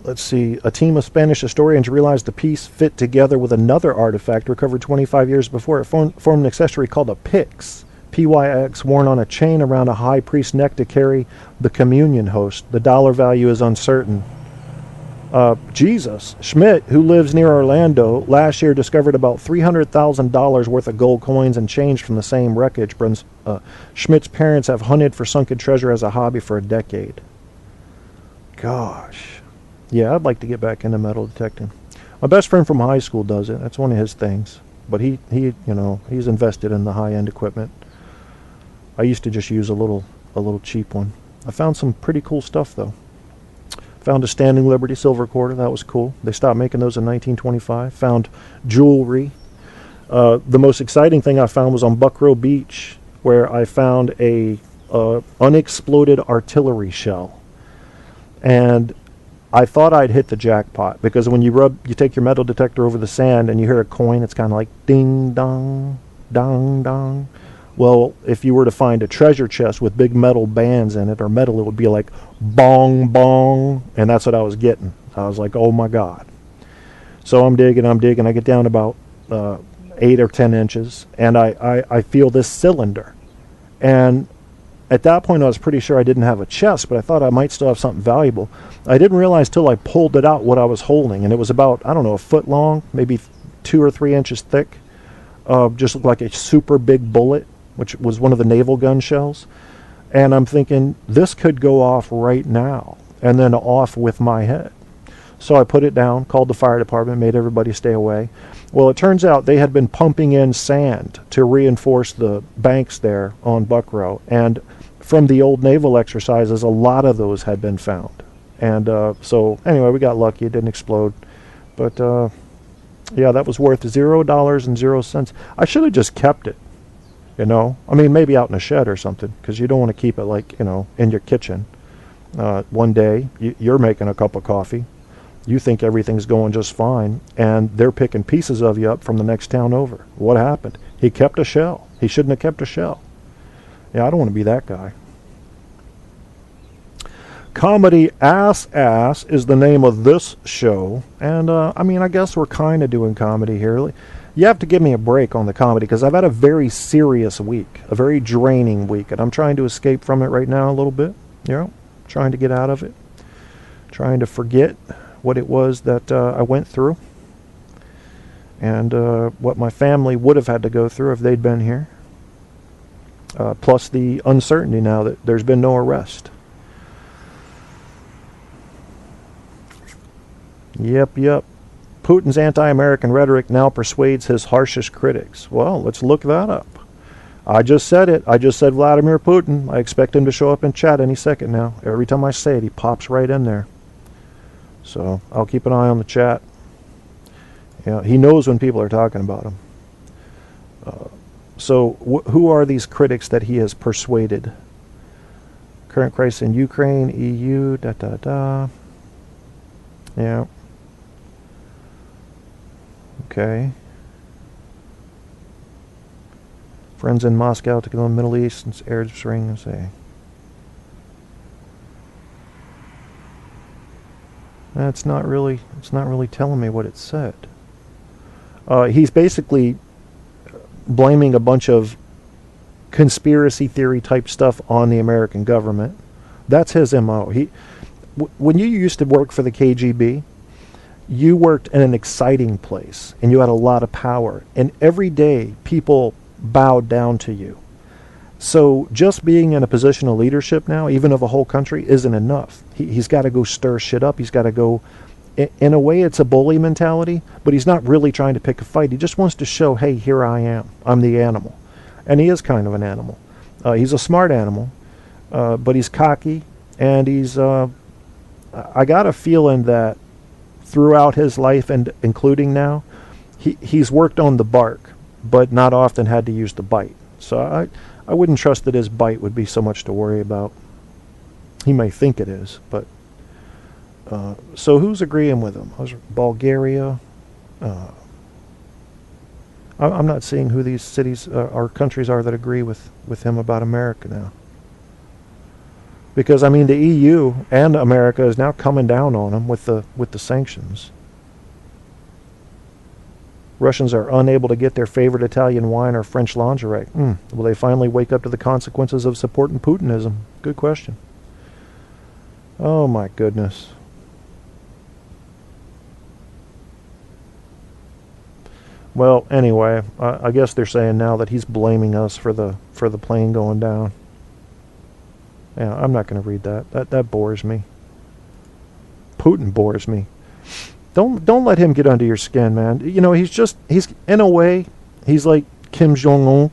Let's see. A team of Spanish historians realized the piece fit together with another artifact recovered 25 years before. It formed an accessory called a pyx, P-Y-X, worn on a chain around a high priest's neck to carry the communion host. The dollar value is uncertain. Jesus Schmidt, who lives near Orlando, last year discovered about $300,000 worth of gold coins and change from the same wreckage. Schmidt's parents have hunted for sunken treasure as a hobby for a decade. Gosh. Yeah, I'd like to get back into metal detecting. My best friend from high school does it. That's one of his things. But he's invested in the high-end equipment. I used to just use a little cheap one. I found some pretty cool stuff though. Found a Standing Liberty silver quarter. That was cool. They stopped making those in 1925. Found jewelry. The most exciting thing I found was on Buckrow Beach, where I found a unexploded artillery shell. And I thought I'd hit the jackpot, because when you take your metal detector over the sand and you hear a coin, it's kind of like ding dong, dong dong. Well, if you were to find a treasure chest with big metal bands in it, or metal, it would be like bong bong, and that's what I was getting. I was like, oh my God. So I'm digging. I get down about 8 or 10 inches, and I feel this cylinder. And at that point, I was pretty sure I didn't have a chest, but I thought I might still have something valuable. I didn't realize till I pulled it out what I was holding, and it was about, I don't know, a foot long, maybe 2 or 3 inches thick. Just looked like a super big bullet. which was one of the naval gun shells. And I'm thinking, this could go off right now, and then off with my head. So I put it down, called the fire department, made everybody stay away. Well, it turns out they had been pumping in sand to reinforce the banks there on Buckrow. And from the old naval exercises, a lot of those had been found. And so anyway, we got lucky. It didn't explode. But yeah, that was worth $0.00. I should have just kept it. You know, I mean, maybe out in a shed or something, because you don't want to keep it, like, you know, in your kitchen. One day, you're making a cup of coffee. You think everything's going just fine, and they're picking pieces of you up from the next town over. What happened? He kept a shell. He shouldn't have kept a shell. Yeah, I don't want to be that guy. Comedy Ass is the name of this show. And, I mean, I guess we're kind of doing comedy here. You have to give me a break on the comedy, because I've had a very serious week, a very draining week, and I'm trying to escape from it right now a little bit, you know, trying to get out of it, trying to forget what it was that I went through, and what my family would have had to go through if they'd been here, plus the uncertainty now that there's been no arrest. Yep. Putin's anti-American rhetoric now persuades his harshest critics. Well, let's look that up. I just said it. I just said Vladimir Putin. I expect him to show up in chat any second now. Every time I say it, he pops right in there. So I'll keep an eye on the chat. Yeah, he knows when people are talking about him. So who are these critics that he has persuaded? Current crisis in Ukraine, EU, Yeah. Okay. Friends in Moscow to go in the Middle East since Arab Spring, say. It's not really telling me what it said. He's basically blaming a bunch of conspiracy theory type stuff on the American government. That's his MO. When you used to work for the KGB, you worked in an exciting place, and you had a lot of power, and every day people bowed down to you. So just being in a position of leadership now, even of a whole country, isn't enough. He's got to go stir shit up. He's got to go, in a way it's a bully mentality, but he's not really trying to pick a fight. He just wants to show, hey, here I am. I'm the animal. And he is kind of an animal. He's a smart animal, but he's cocky, and he's, I got a feeling that throughout his life, and including now, he's worked on the bark, but not often had to use the bite. So I wouldn't trust that his bite would be so much to worry about. He may think it is, but so who's agreeing with him? Bulgaria. I'm not seeing who these cities or countries are that agree with him about America now. Because, I mean, the EU and America is now coming down on him with the sanctions. Russians are unable to get their favorite Italian wine or French lingerie. Will they finally wake up to the consequences of supporting Putinism? Good question. Oh, my goodness. Well, anyway, I guess they're saying now that he's blaming us for the plane going down. Yeah, I'm not going to read that. That bores me. Putin bores me. Don't let him get under your skin, man. You know, he's in a way, he's like Kim Jong-un,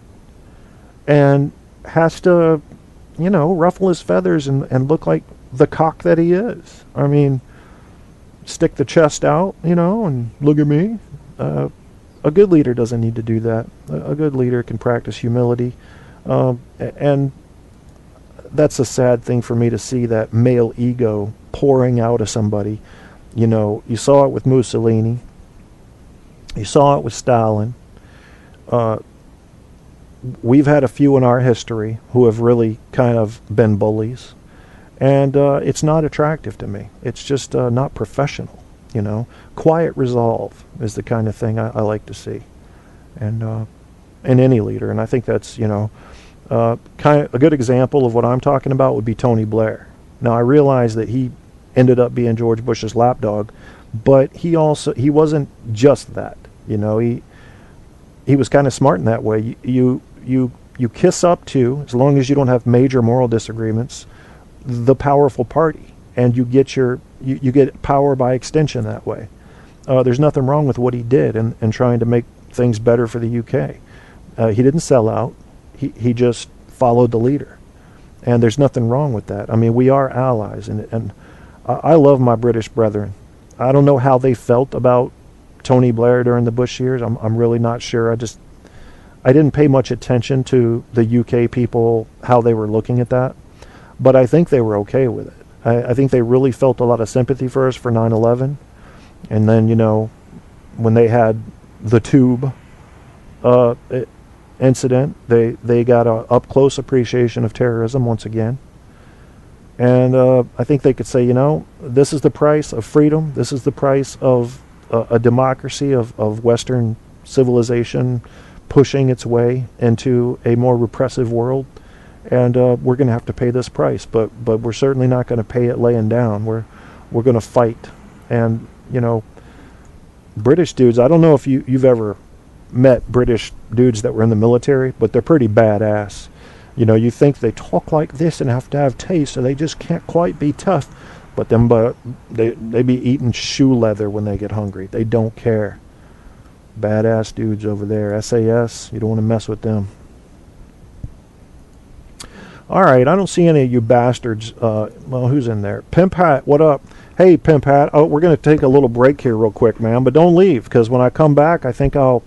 and has to, you know, ruffle his feathers and look like the cock that he is. I mean, stick the chest out, you know, and look at me. A good leader doesn't need to do that. A good leader can practice humility, and that's a sad thing for me to see, that male ego pouring out of somebody. You know, you saw it with Mussolini. You saw it with Stalin. We've had a few in our history who have really kind of been bullies. And it's not attractive to me. It's just not professional, you know. Quiet resolve is the kind of thing I like to see. And in any leader. And I think that's, you know, kind of a good example of what I'm talking about would be Tony Blair. Now, I realize that he ended up being George Bush's lapdog, but he wasn't just that. You know, he was kind of smart in that way. You you kiss up to, as long as you don't have major moral disagreements, the powerful party, and you get you get power by extension that way. There's nothing wrong with what he did and trying to make things better for the UK. He didn't sell out. He just followed the leader, and there's nothing wrong with that. I mean, we are allies, and I love my British brethren. I don't know how they felt about Tony Blair during the Bush years. I'm really not sure. I didn't pay much attention to the UK people, how they were looking at that, but I think they were okay with it. I think they really felt a lot of sympathy for us for 9/11, and then, you know, when they had the tube incident, they got a up-close appreciation of terrorism once again. And I think they could say, you know, this is the price of freedom. This is the price of a democracy, of Western civilization pushing its way into a more repressive world. And we're going to have to pay this price. But we're certainly not going to pay it laying down. We're going to fight. And, you know, British dudes, I don't know if you've ever met British dudes that were in the military, but they're pretty badass. You know, you think they talk like this and have to have taste, so they just can't quite be tough. But they be eating shoe leather when they get hungry. They don't care. Badass dudes over there. SAS, you don't want to mess with them. All right, I don't see any of you bastards. Well, who's in there? Pimp Hat, what up? Hey, Pimp Hat. Oh, we're going to take a little break here real quick, man. But don't leave, because when I come back, I think I'll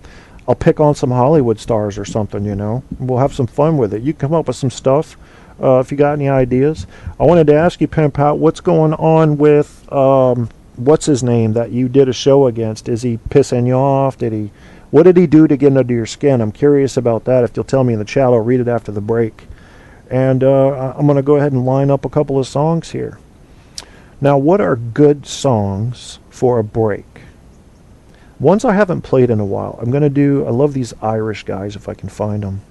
pick on some Hollywood stars or something, you know. We'll have some fun with it. You come up with some stuff if you got any ideas. I wanted to ask you, Pimp Hat, what's going on with, what's his name that you did a show against? Is he pissing you off? What did he do to get under your skin? I'm curious about that. If you'll tell me in the chat, I'll read it after the break. And I'm going to go ahead and line up a couple of songs here. Now, what are good songs for a break? Ones I haven't played in a while. I love these Irish guys if I can find them.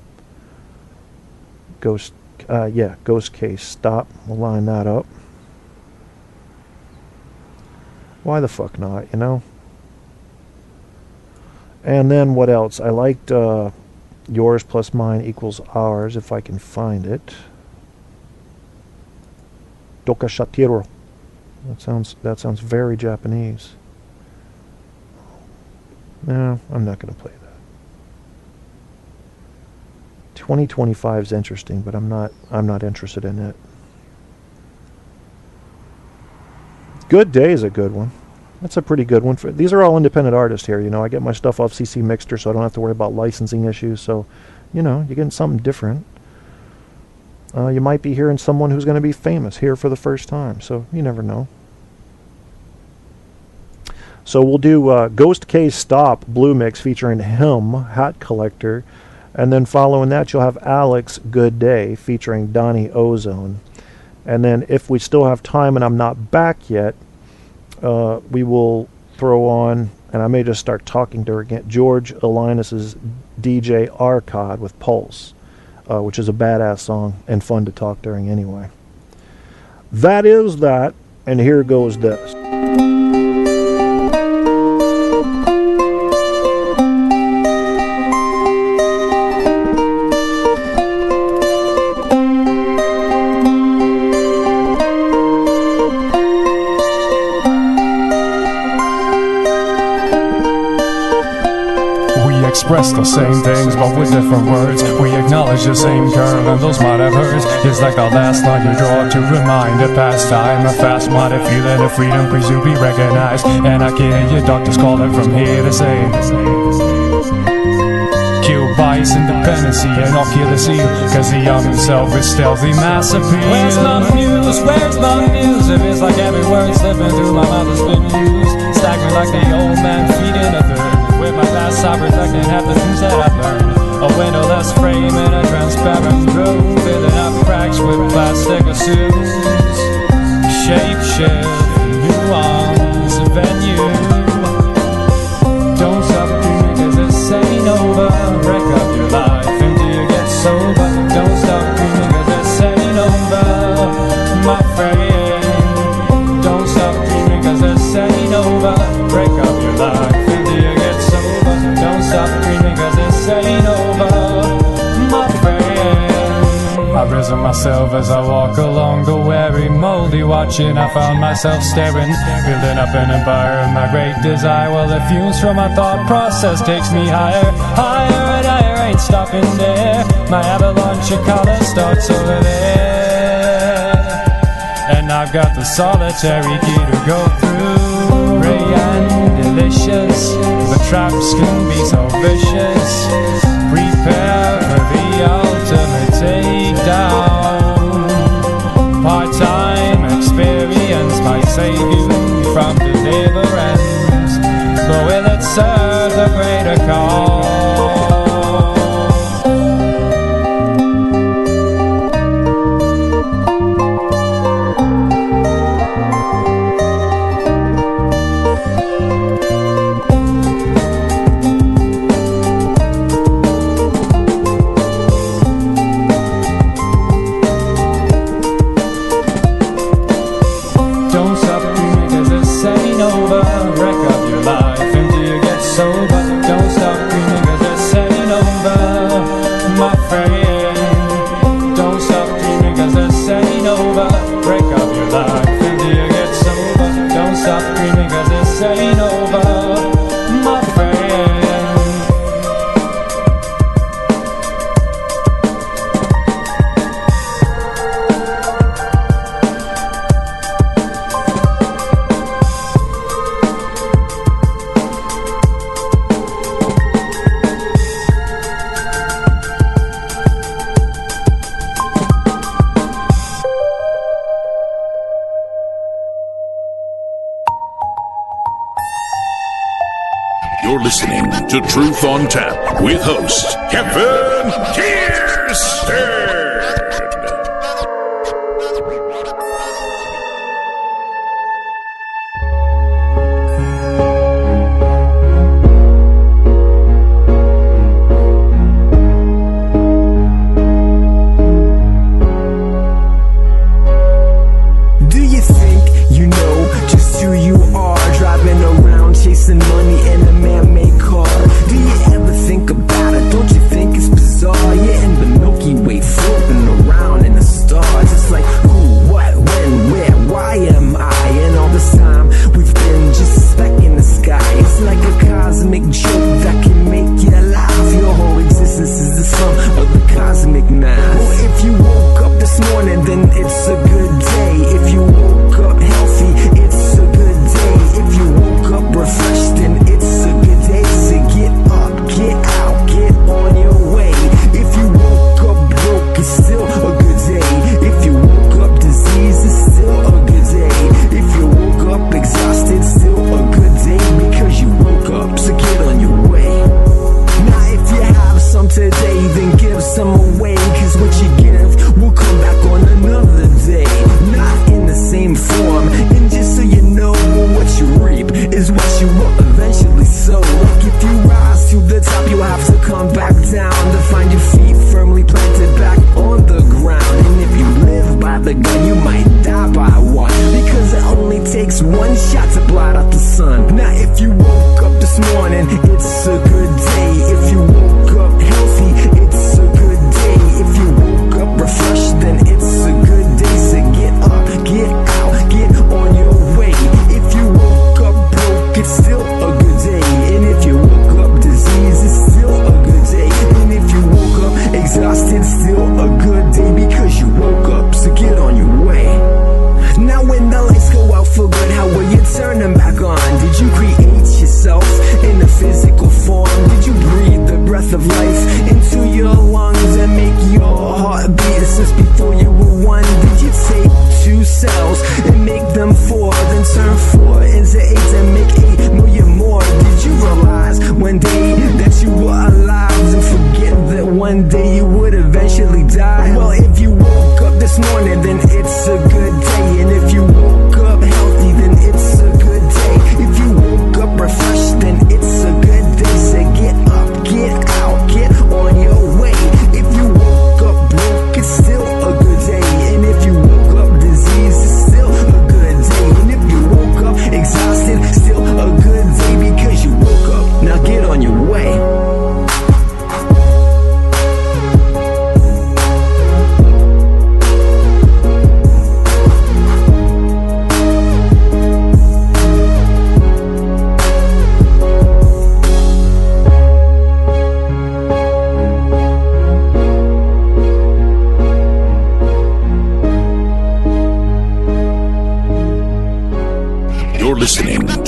Ghost Case, Stop. We'll line that up. Why the fuck not, you know? And then what else? I liked Yours Plus Mine Equals Ours, if I can find it. Doka Shatiro. That sounds very Japanese. No, I'm not going to play that. 2025 is interesting, but I'm not interested in it. Good Day is a good one. That's a pretty good one. These are all independent artists here, you know. I get my stuff off CC Mixter, so I don't have to worry about licensing issues. So, you know, you're getting something different. You might be hearing someone who's going to be famous here for the first time, so you never know. So we'll do Ghost Case Stop Blue Mix featuring him, Hat Collector, and then following that you'll have Alex Good Day featuring Donnie Ozone. And then if we still have time and I'm not back yet, we will throw on, and I may just start talking to her again, George Alinas's DJ Arcod with Pulse, which is a badass song and fun to talk during anyway. That is that, and here goes this. Express the same things but with different words. We acknowledge the same curve and those might have hurts. It's like the last line you draw to remind a past time. A fast-minded feeling of freedom, please to be recognized. And I can hear your doctors calling from here to say, kill bias, independency, and I'll kill the seal. Cause the young himself is stealthy mass appeal. Where's my muse? Where's my muse? If it's like every word slipping through my mouth has been used. Stack me like the old man feeding a third. With my past I reflecting half the things that I've learned. A windowless frame and a transparent room, filling up cracks with plastic assumes. Shape shift, nuance, venue. Don't stop dreaming cause this ain't over. Wreck up your life until you get sober. Don't stop dreaming cause this ain't over, my friend. Don't stop dreaming cause this ain't over. Break up your life. Don't stop dreaming cause this ain't over, my friend. I've risen myself as I walk along the weary, moldy watching. I found myself staring, building up an empire of my great desire. Well, the fumes from my thought process takes me higher, higher and higher, ain't stopping there. My avalanche of color starts over there, and I've got the solitary key to go through. Ray and delicious, but traps can be so vicious. Prepare for the ultimate takedown. Part-time experience might save you from deliverance, but will it serve the greater cause? You're listening to Truth on Tap with host Kevin Kierstead. Do you think you know just who you are, driving around chasing money in a man-made car? Do you ever think about it? Don't you think it's bizarre? You're in the Milky Way, floating around in the stars. It's like who, what, when, where, why am I? And all this time we've been just a speck in the sky. It's like a cosmic joke that can make you laugh. Your whole existence is the sum of the cosmic math. Well, if you woke up this morning, then it's a good day. If you woke up healthy, it's a good day. If you woke up refreshed, then it's a good day. So get up, get out, get on your way. If you woke up broke, it's still a good day. If you woke up diseased, it's still a good day. If you woke up exhausted, still a good day, because you woke up. So get on your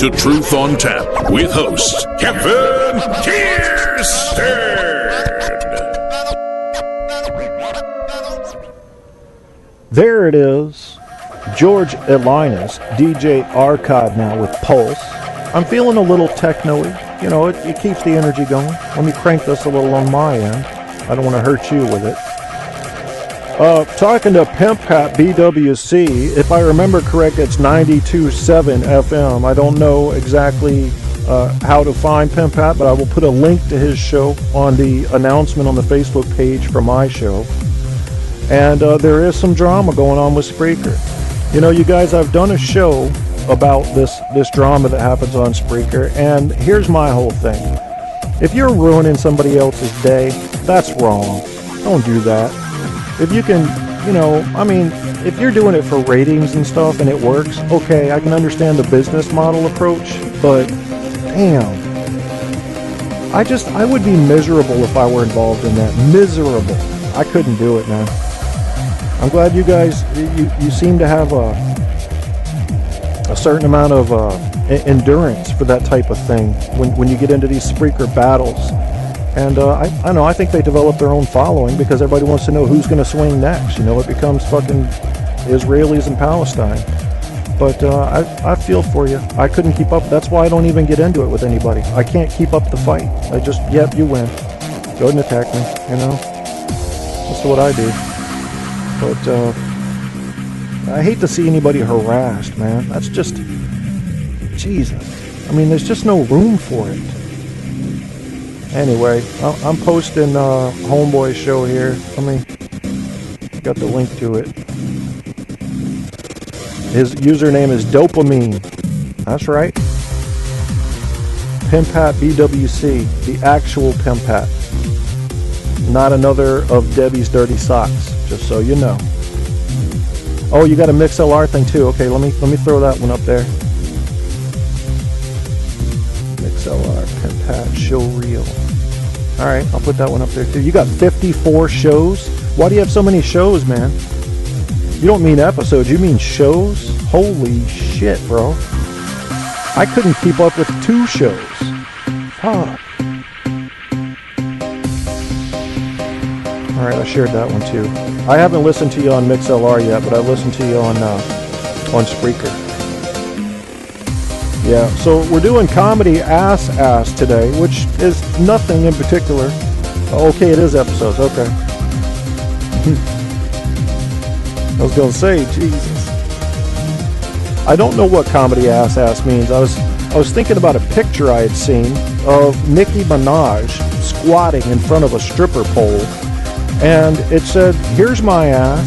to Truth on Tap with host Kevin Kierstead. There it is. George Elinas, DJ Archive now with Pulse. I'm feeling a little techno-y. You know, it keeps the energy going. Let me crank this a little on my end. I don't want to hurt you with it. Talking to Pimp Hat BWC, if I remember correct, it's 92.7 FM. I don't know exactly how to find Pimp Hat, but I will put a link to his show on the announcement on the Facebook page for my show. And there is some drama going on with Spreaker. You know, you guys, I've done a show about this drama that happens on Spreaker, and here's my whole thing. If you're ruining somebody else's day, that's wrong. Don't do that. If you can, you know, I mean, if you're doing it for ratings and stuff and it works, okay, I can understand the business model approach, but damn. I would be miserable if I were involved in that. Miserable. I couldn't do it, man. I'm glad you guys, you seem to have a certain amount of endurance for that type of thing when you get into these Spreaker battles. And I know, I think they develop their own following because everybody wants to know who's going to swing next. You know, it becomes fucking Israelis and Palestine. But I feel for you. I couldn't keep up. That's why I don't even get into it with anybody. I can't keep up the fight. I just, yep, you win. Go ahead and attack me, you know. That's what I do. But I hate to see anybody harassed, man. That's just, Jesus. I mean, there's just no room for it. Anyway, I'm posting Homeboy's show here. Let me, got the link to it. His username is Dopamine. That's right. Pimp Hat BWC, the actual Pimp Hat. Not another of Debbie's dirty socks, just so you know. Oh, you got a MixLR thing too. Okay, let me throw that one up there. MixLR, Pimp Hat, show reel. All right, I'll put that one up there too. You got 54 shows? Why do you have so many shows, man? You don't mean episodes, you mean shows? Holy shit, bro. I couldn't keep up with 2 shows. Fuck. All right, I shared that one too. I haven't listened to you on MixLR yet, but I listened to you on Spreaker. Yeah, so we're doing comedy ass today, which is nothing in particular. Okay, it is episodes. Okay. I was gonna say, Jesus. I don't know what comedy ass means. I was thinking about a picture I had seen of Nicki Minaj squatting in front of a stripper pole. And it said, here's my ass.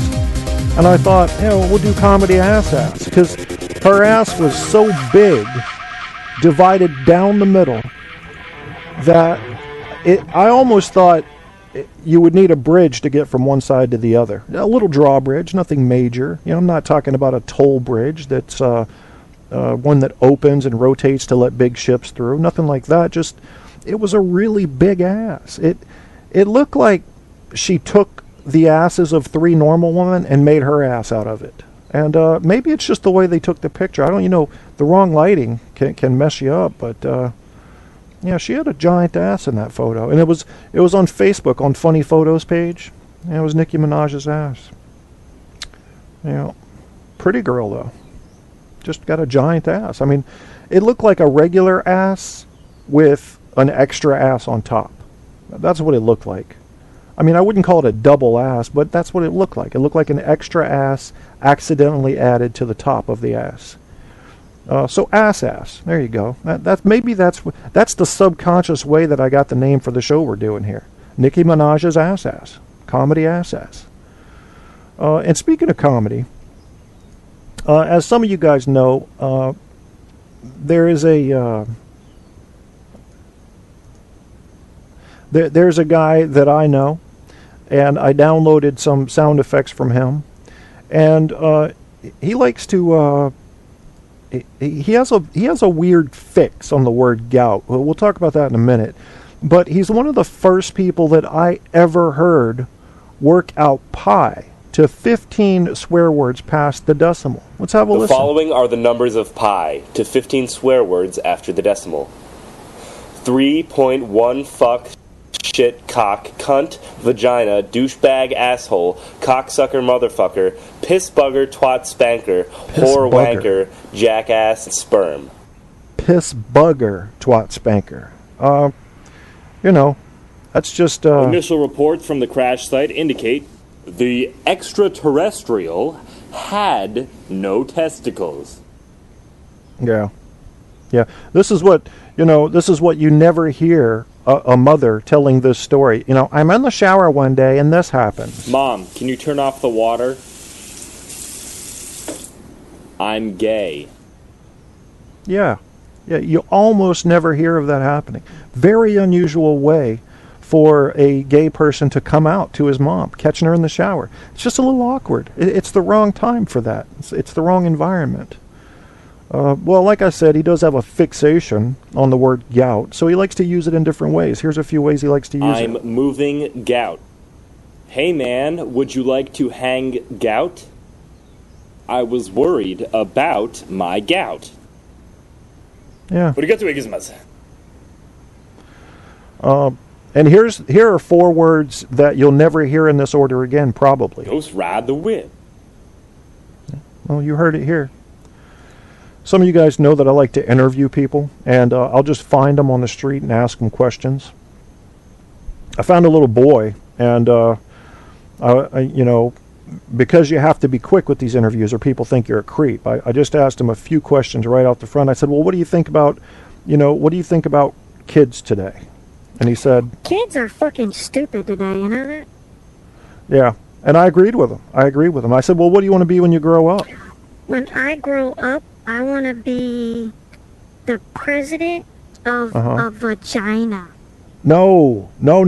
And I thought, we'll do comedy ass. Because her ass was so big, divided down the middle, that I almost thought you would need a bridge to get from one side to the other. A little drawbridge, nothing major. You know, I'm not talking about a toll bridge that's one that opens and rotates to let big ships through. Nothing like that. Just, it was a really big ass. It looked like she took the asses of 3 normal women and made her ass out of it. And maybe it's just the way they took the picture. I don't, the wrong lighting can mess you up. But yeah, she had a giant ass in that photo, and it was on Facebook on Funny Photos page. And it was Nicki Minaj's ass. Pretty girl though. Just got a giant ass. I mean, it looked like a regular ass with an extra ass on top. That's what it looked like. I mean, I wouldn't call it a double ass, but that's what it looked like. It looked like an extra ass accidentally added to the top of the ass. So ass. There you go. That's the subconscious way that I got the name for the show we're doing here. Nicki Minaj's ass. Comedy ass. And speaking of comedy, as some of you guys know, there's a guy that I know, and I downloaded some sound effects from him, and he likes to he has a weird fix on the word gout. We'll talk about that in a minute. But he's one of the first people that I ever heard work out pi. to 15 swear words past the decimal. Let's have a The listen. following are the numbers of pi to 15 swear words after the decimal. 3.1 fuck, shit, cock, cunt, vagina, douchebag, asshole, cocksucker, motherfucker, piss bugger, twat, spanker, whore, wanker, jackass, and sperm. Piss bugger, twat, spanker. You know, that's just... Initial reports from the crash site indicate the extraterrestrial had no testicles. Yeah. Yeah. This is what, this is what you never hear a mother telling this story. I'm in the shower one day and this happened. Mom, can you turn off the water? I'm gay. Yeah. Yeah, you almost never hear of that happening. Very unusual way for a gay person to come out to his mom, catching her in the shower. It's just a little awkward. It's the wrong time for that. It's the wrong environment. Well, like I said, he does have a fixation on the word gout, so he likes to use it in different ways. Here's a few ways he likes to use it. I'm moving gout. Hey man, would you like to hang gout? I was worried about my gout. Yeah. And here are 4 words that you'll never hear in this order again, probably. Ghost ride the whip. Well, you heard it here. Some of you guys know that I like to interview people, and I'll just find them on the street and ask them questions. I found a little boy, and because you have to be quick with these interviews or people think you're a creep, I just asked him a few questions right off the front. I said, well, what do you think about kids today? And he said, kids are fucking stupid today, you know that? Yeah, and I agreed with him. I said, well, what do you want to be when you grow up? When I grow up, I want to be the president of a vagina. No, you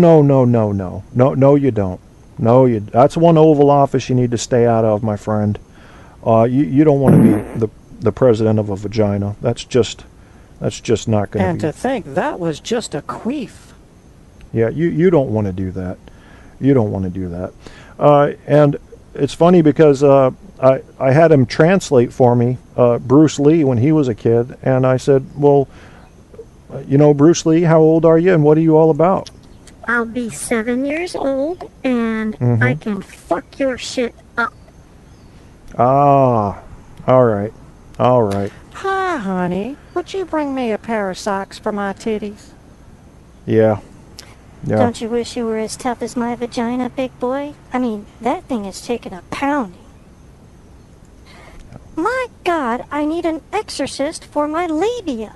don't. That's one Oval Office you need to stay out of, my friend. You don't want to be the president of a vagina. That's just not going to be. And to think that was just a queef. Yeah, you don't want to do that. You don't want to do that. And it's funny because I had him translate for me Bruce Lee when he was a kid, and I said, well, Bruce Lee, how old are you and what are you all about? I'll be 7 years old, and I can fuck your shit up. Ah, all right. Hi, honey. Would you bring me a pair of socks for my titties? Yeah. Don't you wish you were as tough as my vagina, big boy? I mean, that thing is taking a pounding. My God, I need an exorcist for my labia.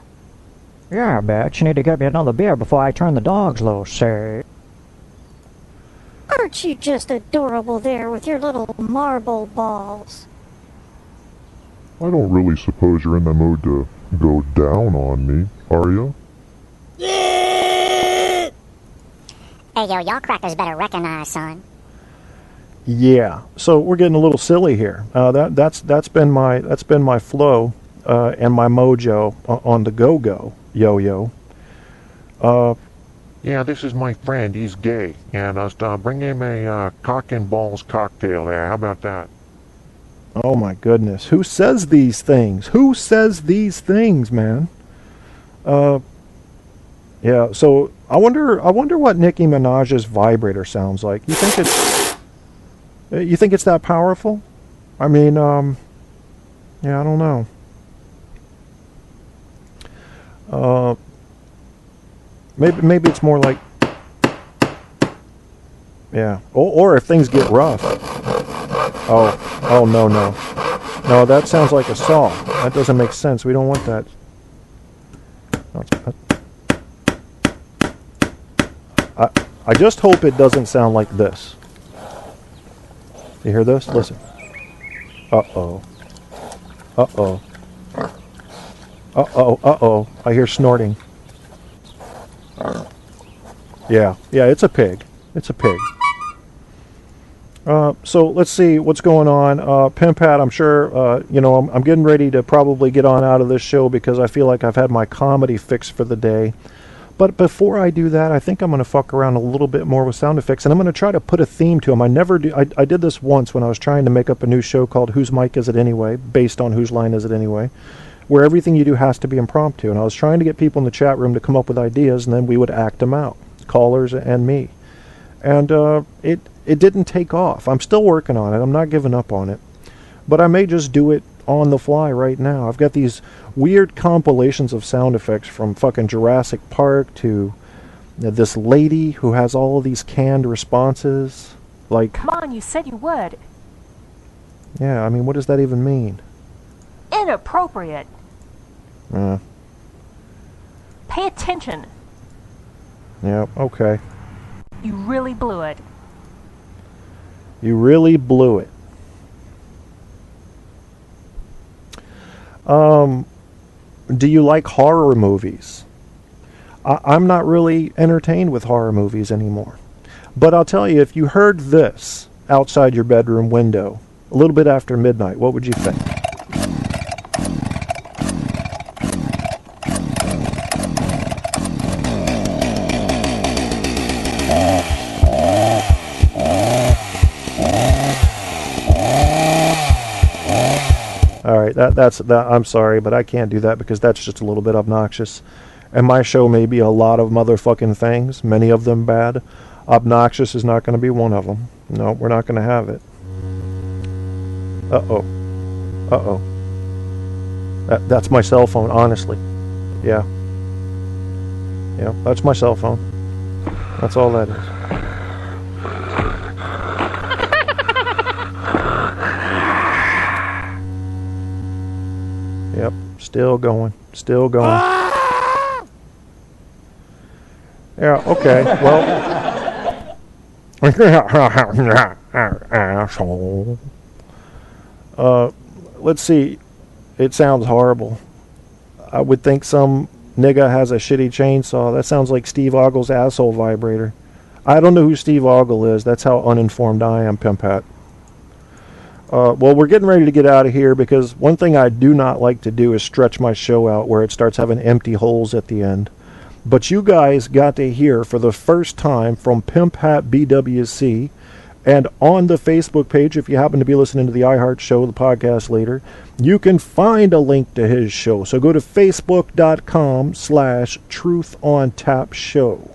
Yeah, bitch. You need to get me another beer before I turn the dogs loose, sir. Aren't you just adorable there with your little marble balls? I don't really suppose you're in the mood to go down on me, are you? Hey, yo, y'all crackers better recognize, son. Yeah. So we're getting a little silly here. That's been my flow and my mojo on the go-go yo-yo. Yeah, this is my friend. He's gay, and bring him a cock and balls cocktail there. How about that? Oh my goodness. Who says these things? Who says these things, man? Yeah, so I wonder what Nicki Minaj's vibrator sounds like. You think it's that powerful? I mean, yeah, I don't know. Maybe it's more like, yeah. Or if things get rough. Oh no. No, that sounds like a saw. That doesn't make sense. We don't want that. I just hope it doesn't sound like this. You hear this? Listen. Uh-oh. I hear snorting. Yeah, it's a pig. So let's see what's going on. Pimp Hat, I'm sure, I'm getting ready to probably get on out of this show because I feel like I've had my comedy fix for the day. But before I do that, I think I'm going to fuck around a little bit more with sound effects, and I'm going to try to put a theme to them. I never do. I did this once when I was trying to make up a new show called Whose Mic Is It Anyway, based on Whose Line Is It Anyway, where everything you do has to be impromptu. And I was trying to get people in the chat room to come up with ideas, and then we would act them out, callers and me. And it didn't take off. I'm still working on it. I'm not giving up on it. But I may just do it on the fly right now. I've got these weird compilations of sound effects from fucking Jurassic Park to this lady who has all of these canned responses. Like, come on, you said you would. Yeah, I mean, what does that even mean? Inappropriate. Pay attention. Yeah, okay. You really blew it. You really blew it. Do you like horror movies? I'm not really entertained with horror movies anymore. But I'll tell you, if you heard this outside your bedroom window a little bit after midnight, what would you think? Alright, that's I'm sorry, but I can't do that because that's just a little bit obnoxious. And my show may be a lot of motherfucking things, many of them bad. Obnoxious is not going to be one of them. No, we're not going to have it. Uh-oh. Uh-oh. That's my cell phone, honestly. Yeah. Yeah, that's my cell phone. That's all that is. Yep, still going. Still going. Yeah, okay, well. Asshole. Let's see. It sounds horrible. I would think some nigga has a shitty chainsaw. That sounds like Steve Oggle's asshole vibrator. I don't know who Steve Ogle is. That's how uninformed I am, Pimp Hat. Well, we're getting ready to get out of here because one thing I do not like to do is stretch my show out where it starts having empty holes at the end. But you guys got to hear for the first time from Pimp Hat BWC, and on the Facebook page, if you happen to be listening to the iHeart Show, the podcast later, you can find a link to his show. So go to facebook.com/truthontapshow.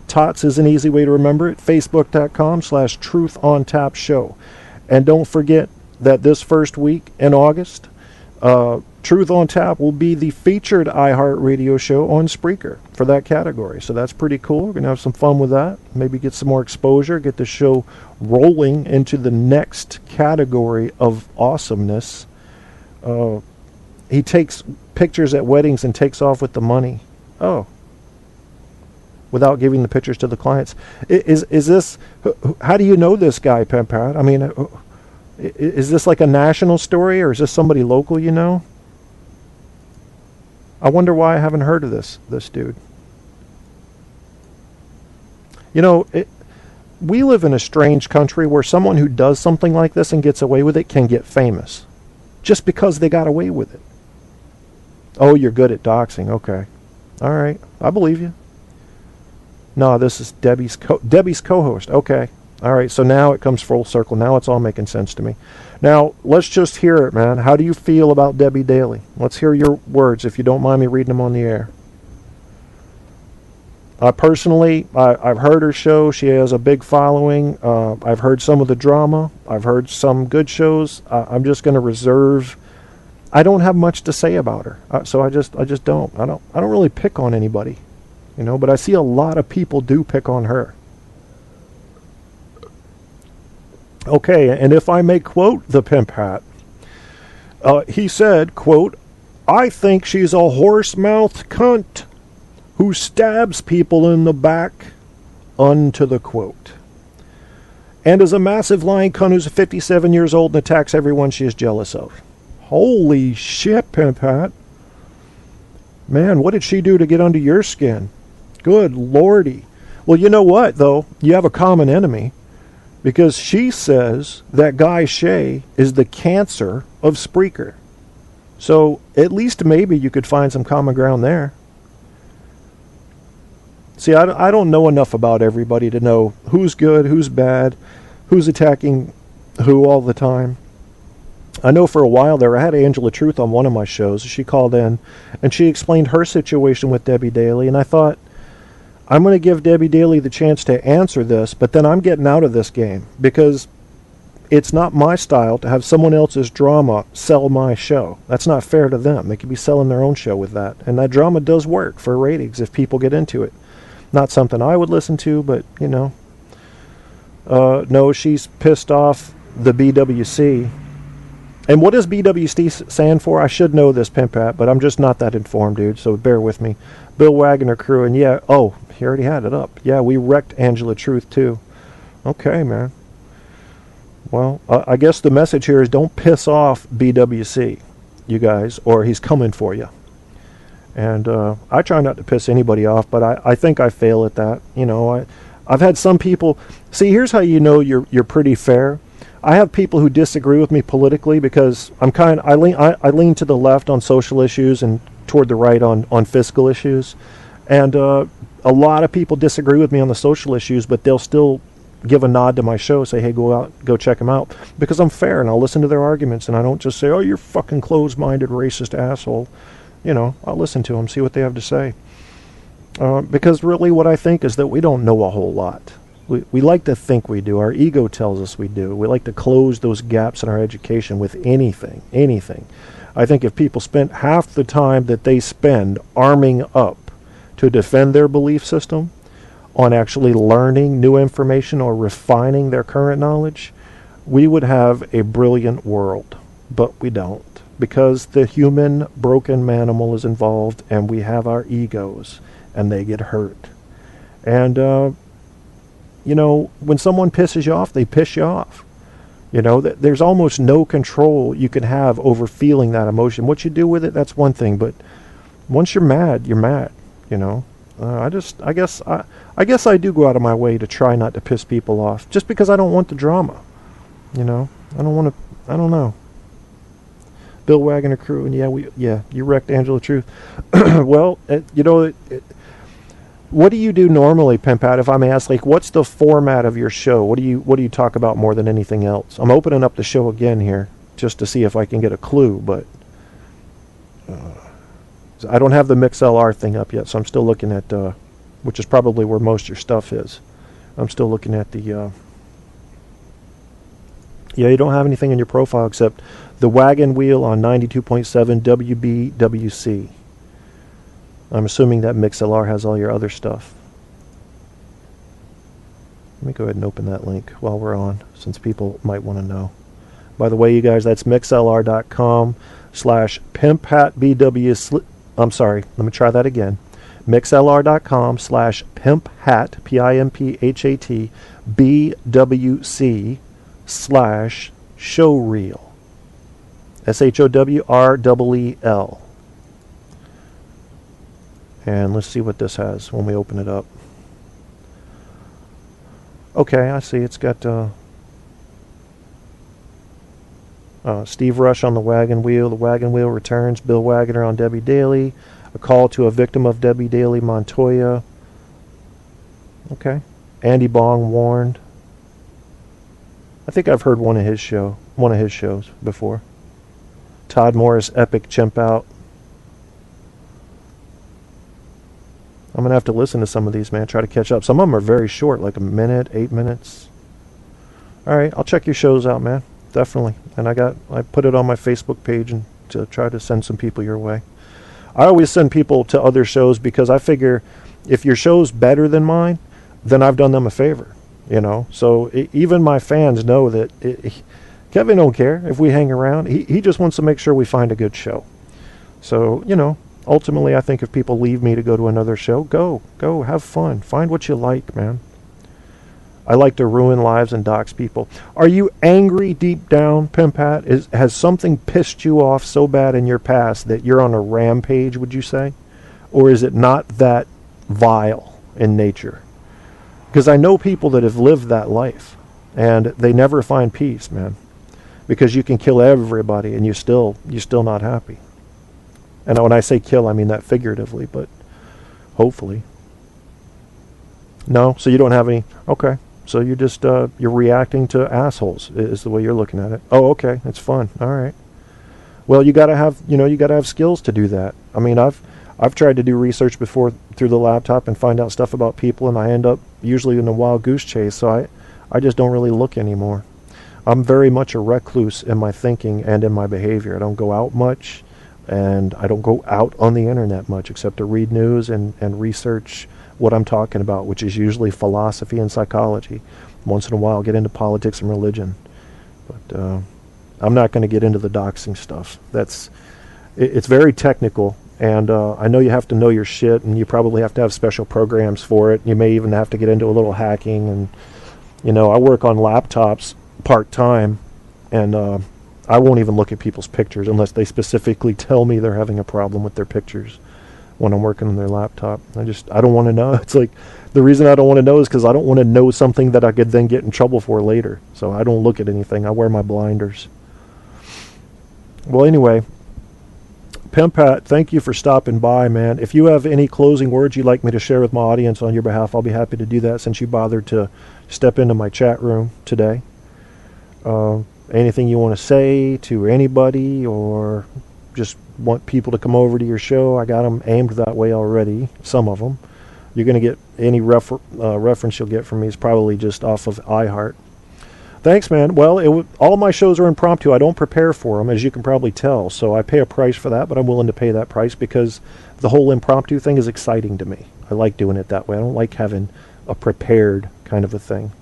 TOTS is an easy way to remember it. Facebook.com/truthontapshow. And don't forget that this first week in August, Truth on Tap will be the featured iHeart Radio show on Spreaker for that category. So that's pretty cool. We're going to have some fun with that. Maybe get some more exposure, get the show rolling into the next category of awesomeness. He takes pictures at weddings and takes off with the money. Oh. Without giving the pictures to the clients. Is this, how do you know this guy, Pimp Hat? I mean, is this like a national story, or is this somebody local you know? I wonder why I haven't heard of this dude. You know, we live in a strange country where someone who does something like this and gets away with it can get famous. Just because they got away with it. Oh, you're good at doxing. Okay. All right. I believe you. No, this is Debbie's co-host. Okay. All right, so now it comes full circle. Now it's all making sense to me. Now, let's just hear it, man. How do you feel about Debbie Daly? Let's hear your words, if you don't mind me reading them on the air. Personally, I've heard her show. She has a big following. I've heard some of the drama. I've heard some good shows. I'm just going to reserve. I don't have much to say about her, so I just don't. I don't really pick on anybody, you know. But I see a lot of people do pick on her. Okay, and if I may quote the Pimp Hat, he said, quote, "I think she's a horse-mouthed cunt who stabs people in the back," unto the quote. "And is a massive lying cunt who's 57 years old and attacks everyone she is jealous of." Holy shit, Pimp Hat. Man, what did she do to get under your skin? Good lordy. Well, you know what, though? You have a common enemy. Because she says that Guy Shea is the cancer of Spreaker. So at least maybe you could find some common ground there. See, I don't know enough about everybody to know who's good, who's bad, who's attacking who all the time. I know for a while there, I had Angela Truth on one of my shows. She called in, and she explained her situation with Debbie Daly, and I thought, I'm going to give Debbie Daly the chance to answer this, but then I'm getting out of this game, because it's not my style to have someone else's drama sell my show. That's not fair to them. They could be selling their own show with that, and that drama does work for ratings if people get into it. Not something I would listen to, but, you know. No, she's pissed off the BWC. And what does BWC stand for? I should know this, Pimp Hat, but I'm just not that informed, dude, so bear with me. Bill Wagner crew, and yeah, oh, he already had it up. Yeah, we wrecked Angela Truth, too. Okay, man. Well, I guess the message here is don't piss off BWC, you guys, or he's coming for you. And I try not to piss anybody off, but I think I fail at that. You know, I've had some people... See, here's how you know you're pretty fair. I have people who disagree with me politically because I lean to the left on social issues and toward the right on fiscal issues. And a lot of people disagree with me on the social issues, but they'll still give a nod to my show, say, hey, go check them out. Because I'm fair, and I'll listen to their arguments, and I don't just say, oh, you're fucking closed-minded, racist asshole. You know, I'll listen to them, see what they have to say. Because really what I think is that we don't know a whole lot. We like to think we do. Our ego tells us we do. We like to close those gaps in our education with anything. I think if people spent half the time that they spend arming up to defend their belief system on actually learning new information or refining their current knowledge, we would have a brilliant world. But we don't. Because the human broken manimal is involved, and we have our egos, and they get hurt. And, you know, when someone pisses you off, they piss you off. You know, there's almost no control you can have over feeling that emotion. What you do with it, that's one thing, but once you're mad, you know. I guess I do go out of my way to try not to piss people off, just because I don't want the drama. You know, I don't know. Bill Wagner crew, and you wrecked Angela Truth. Well, you know, what do you do normally, Pimp Out? If I'm asked, like, what's the format of your show? What do you talk about more than anything else? I'm opening up the show again here just to see if I can get a clue, but I don't have the MixLR thing up yet, so I'm still looking at, which is probably where most of your stuff is. I'm still looking at the. Yeah, you don't have anything in your profile except the wagon wheel on 92.7 WBWC. I'm assuming that MixLR has all your other stuff. Let me go ahead and open that link while we're on, since people might want to know. By the way, you guys, that's mixlr.com/pimphatbw. I'm sorry, let me try that again. mixlr.com/pimphat, PIMPHAT, BWC /showreel. SHOWREEL. And let's see what this has when we open it up. Okay, I see it's got Steve Rush on the wagon wheel. The wagon wheel returns. Bill Wagner on Debbie Daly. A call to a victim of Debbie Daly, Montoya. Okay. Andy Bong warned. I think I've heard one of his shows before. Todd Morris, epic chimp out. I'm going to have to listen to some of these, man, try to catch up. Some of them are very short, like a minute, 8 minutes. All right, I'll check your shows out, man. Definitely. And I put it on my Facebook page and to try to send some people your way. I always send people to other shows because I figure if your show's better than mine, then I've done them a favor, you know. So even my fans know that Kevin don't care if we hang around. He just wants to make sure we find a good show. So, you know, ultimately I think if people leave me to go to another show, go, have fun. Find what you like, man. I like to ruin lives and dox people. Are you angry deep down, Pimp Hat? Has something pissed you off so bad in your past that you're on a rampage, would you say? Or is it not that vile in nature? Because I know people that have lived that life, and they never find peace, man. Because you can kill everybody, and you're still not happy. And when I say kill, I mean that figuratively, but hopefully. No? So you don't have any... Okay. So you just, you're reacting to assholes, is the way you're looking at it. Oh, okay. It's fun. All right. Well, you gotta have, you gotta have skills to do that. I mean, I've tried to do research before through the laptop and find out stuff about people, and I end up usually in a wild goose chase, so I just don't really look anymore. I'm very much a recluse in my thinking and in my behavior. I don't go out much, and I don't go out on the internet much, except to read news and research what I'm talking about, which is usually philosophy and psychology. Once in a while, I'll get into politics and religion. But I'm not going to get into the doxing stuff. It's very technical, and I know you have to know your shit, and you probably have to have special programs for it. You may even have to get into a little hacking, and I work on laptops part-time, and I won't even look at people's pictures unless they specifically tell me they're having a problem with their pictures when I'm working on their laptop. I don't want to know. It's like, the reason I don't want to know is because I don't want to know something that I could then get in trouble for later. So I don't look at anything. I wear my blinders. Well, anyway, Pimp Pat, thank you for stopping by, man. If you have any closing words you'd like me to share with my audience on your behalf, I'll be happy to do that since you bothered to step into my chat room today. Anything you want to say to anybody, or just want people to come over to your show? I got them aimed that way already, some of them. You're going to get any reference you'll get from me is probably just off of iHeart. Thanks, man. Well, all of my shows are impromptu. I don't prepare for them, as you can probably tell. So I pay a price for that, but I'm willing to pay that price because the whole impromptu thing is exciting to me. I like doing it that way. I don't like having a prepared kind of a thing.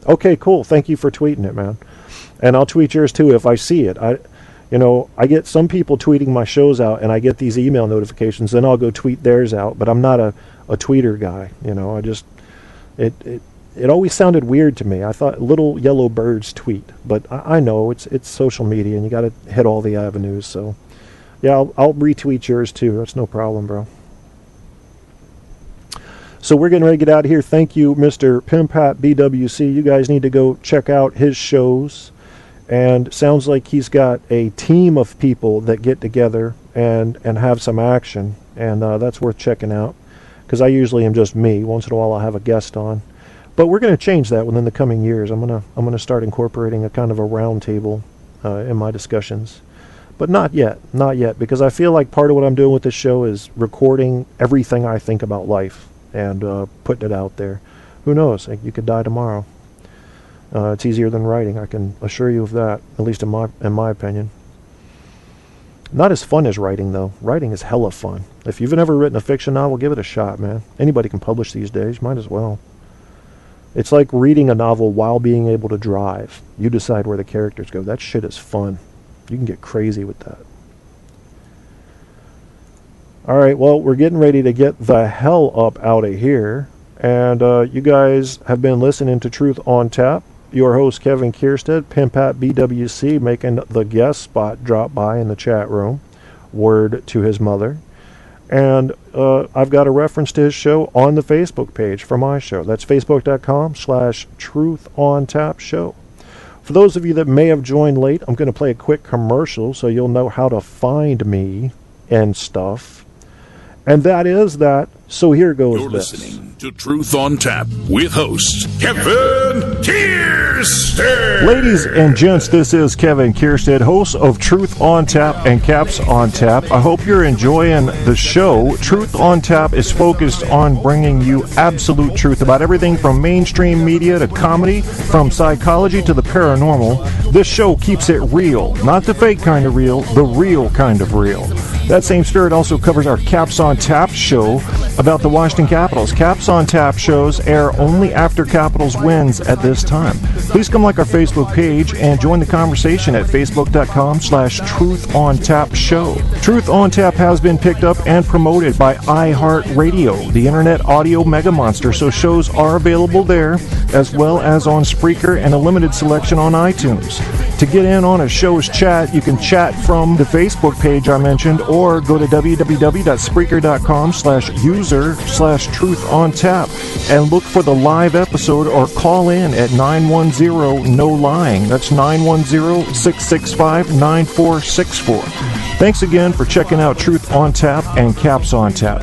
Okay, cool. Thank you for tweeting it, man. And I'll tweet yours too if I see it. I get some people tweeting my shows out, and I get these email notifications. Then I'll go tweet theirs out. But I'm not a tweeter guy. I just it always sounded weird to me. I thought little yellow birds tweet, but I know it's social media, and you got to hit all the avenues. So yeah, I'll retweet yours too. That's no problem, bro. So we're getting ready to get out of here. Thank you, Mr. Pimp Pat BWC. You guys need to go check out his shows. And sounds like he's got a team of people that get together and have some action. And that's worth checking out. Because I usually am just me. Once in a while I'll have a guest on. But we're going to change that within the coming years. I'm gonna start incorporating a kind of a round table in my discussions. But not yet. Because I feel like part of what I'm doing with this show is recording everything I think about life. And putting it out there. Who knows? You could die tomorrow. It's easier than writing. I can assure you of that. At least in my opinion. Not as fun as writing, though. Writing is hella fun. If you've never written a fiction novel, give it a shot, man. Anybody can publish these days. Might as well. It's like reading a novel while being able to drive. You decide where the characters go. That shit is fun. You can get crazy with that. All right, well, we're getting ready to get the hell up out of here. And you guys have been listening to Truth on Tap. Your host, Kevin Kierstead, Pimp Pat BWC, making the guest spot drop by in the chat room. Word to his mother. And I've got a reference to his show on the Facebook page for my show. That's facebook.com/truthontapshow. For those of you that may have joined late, I'm going to play a quick commercial so you'll know how to find me and stuff. And that is that. So here goes You're this. Listening to Truth on Tap with host Kevin Kierstead. Ladies and gents, this is Kevin Kierstead, host of Truth on Tap and Caps on Tap. I hope you're enjoying the show. Truth on Tap is focused on bringing you absolute truth about everything from mainstream media to comedy, from psychology to the paranormal. This show keeps it real, not the fake kind of real, the real kind of real. That same spirit also covers our Caps on Tap show about the Washington Capitals. Caps on Tap shows air only after Capitals wins at this time. Please come like our Facebook page and join the conversation at facebook.com/truthontapshow. Truth on Tap has been picked up and promoted by iHeartRadio, the internet audio mega monster, so shows are available there as well as on Spreaker and a limited selection on iTunes. To get in on a show's chat, you can chat from the Facebook page I mentioned or go to www.spreaker.com/user/truthontap and look for the live episode or call in at 910-NOLYING. That's 910-665-9464. Thanks again for checking out Truth on Tap and Caps on Tap.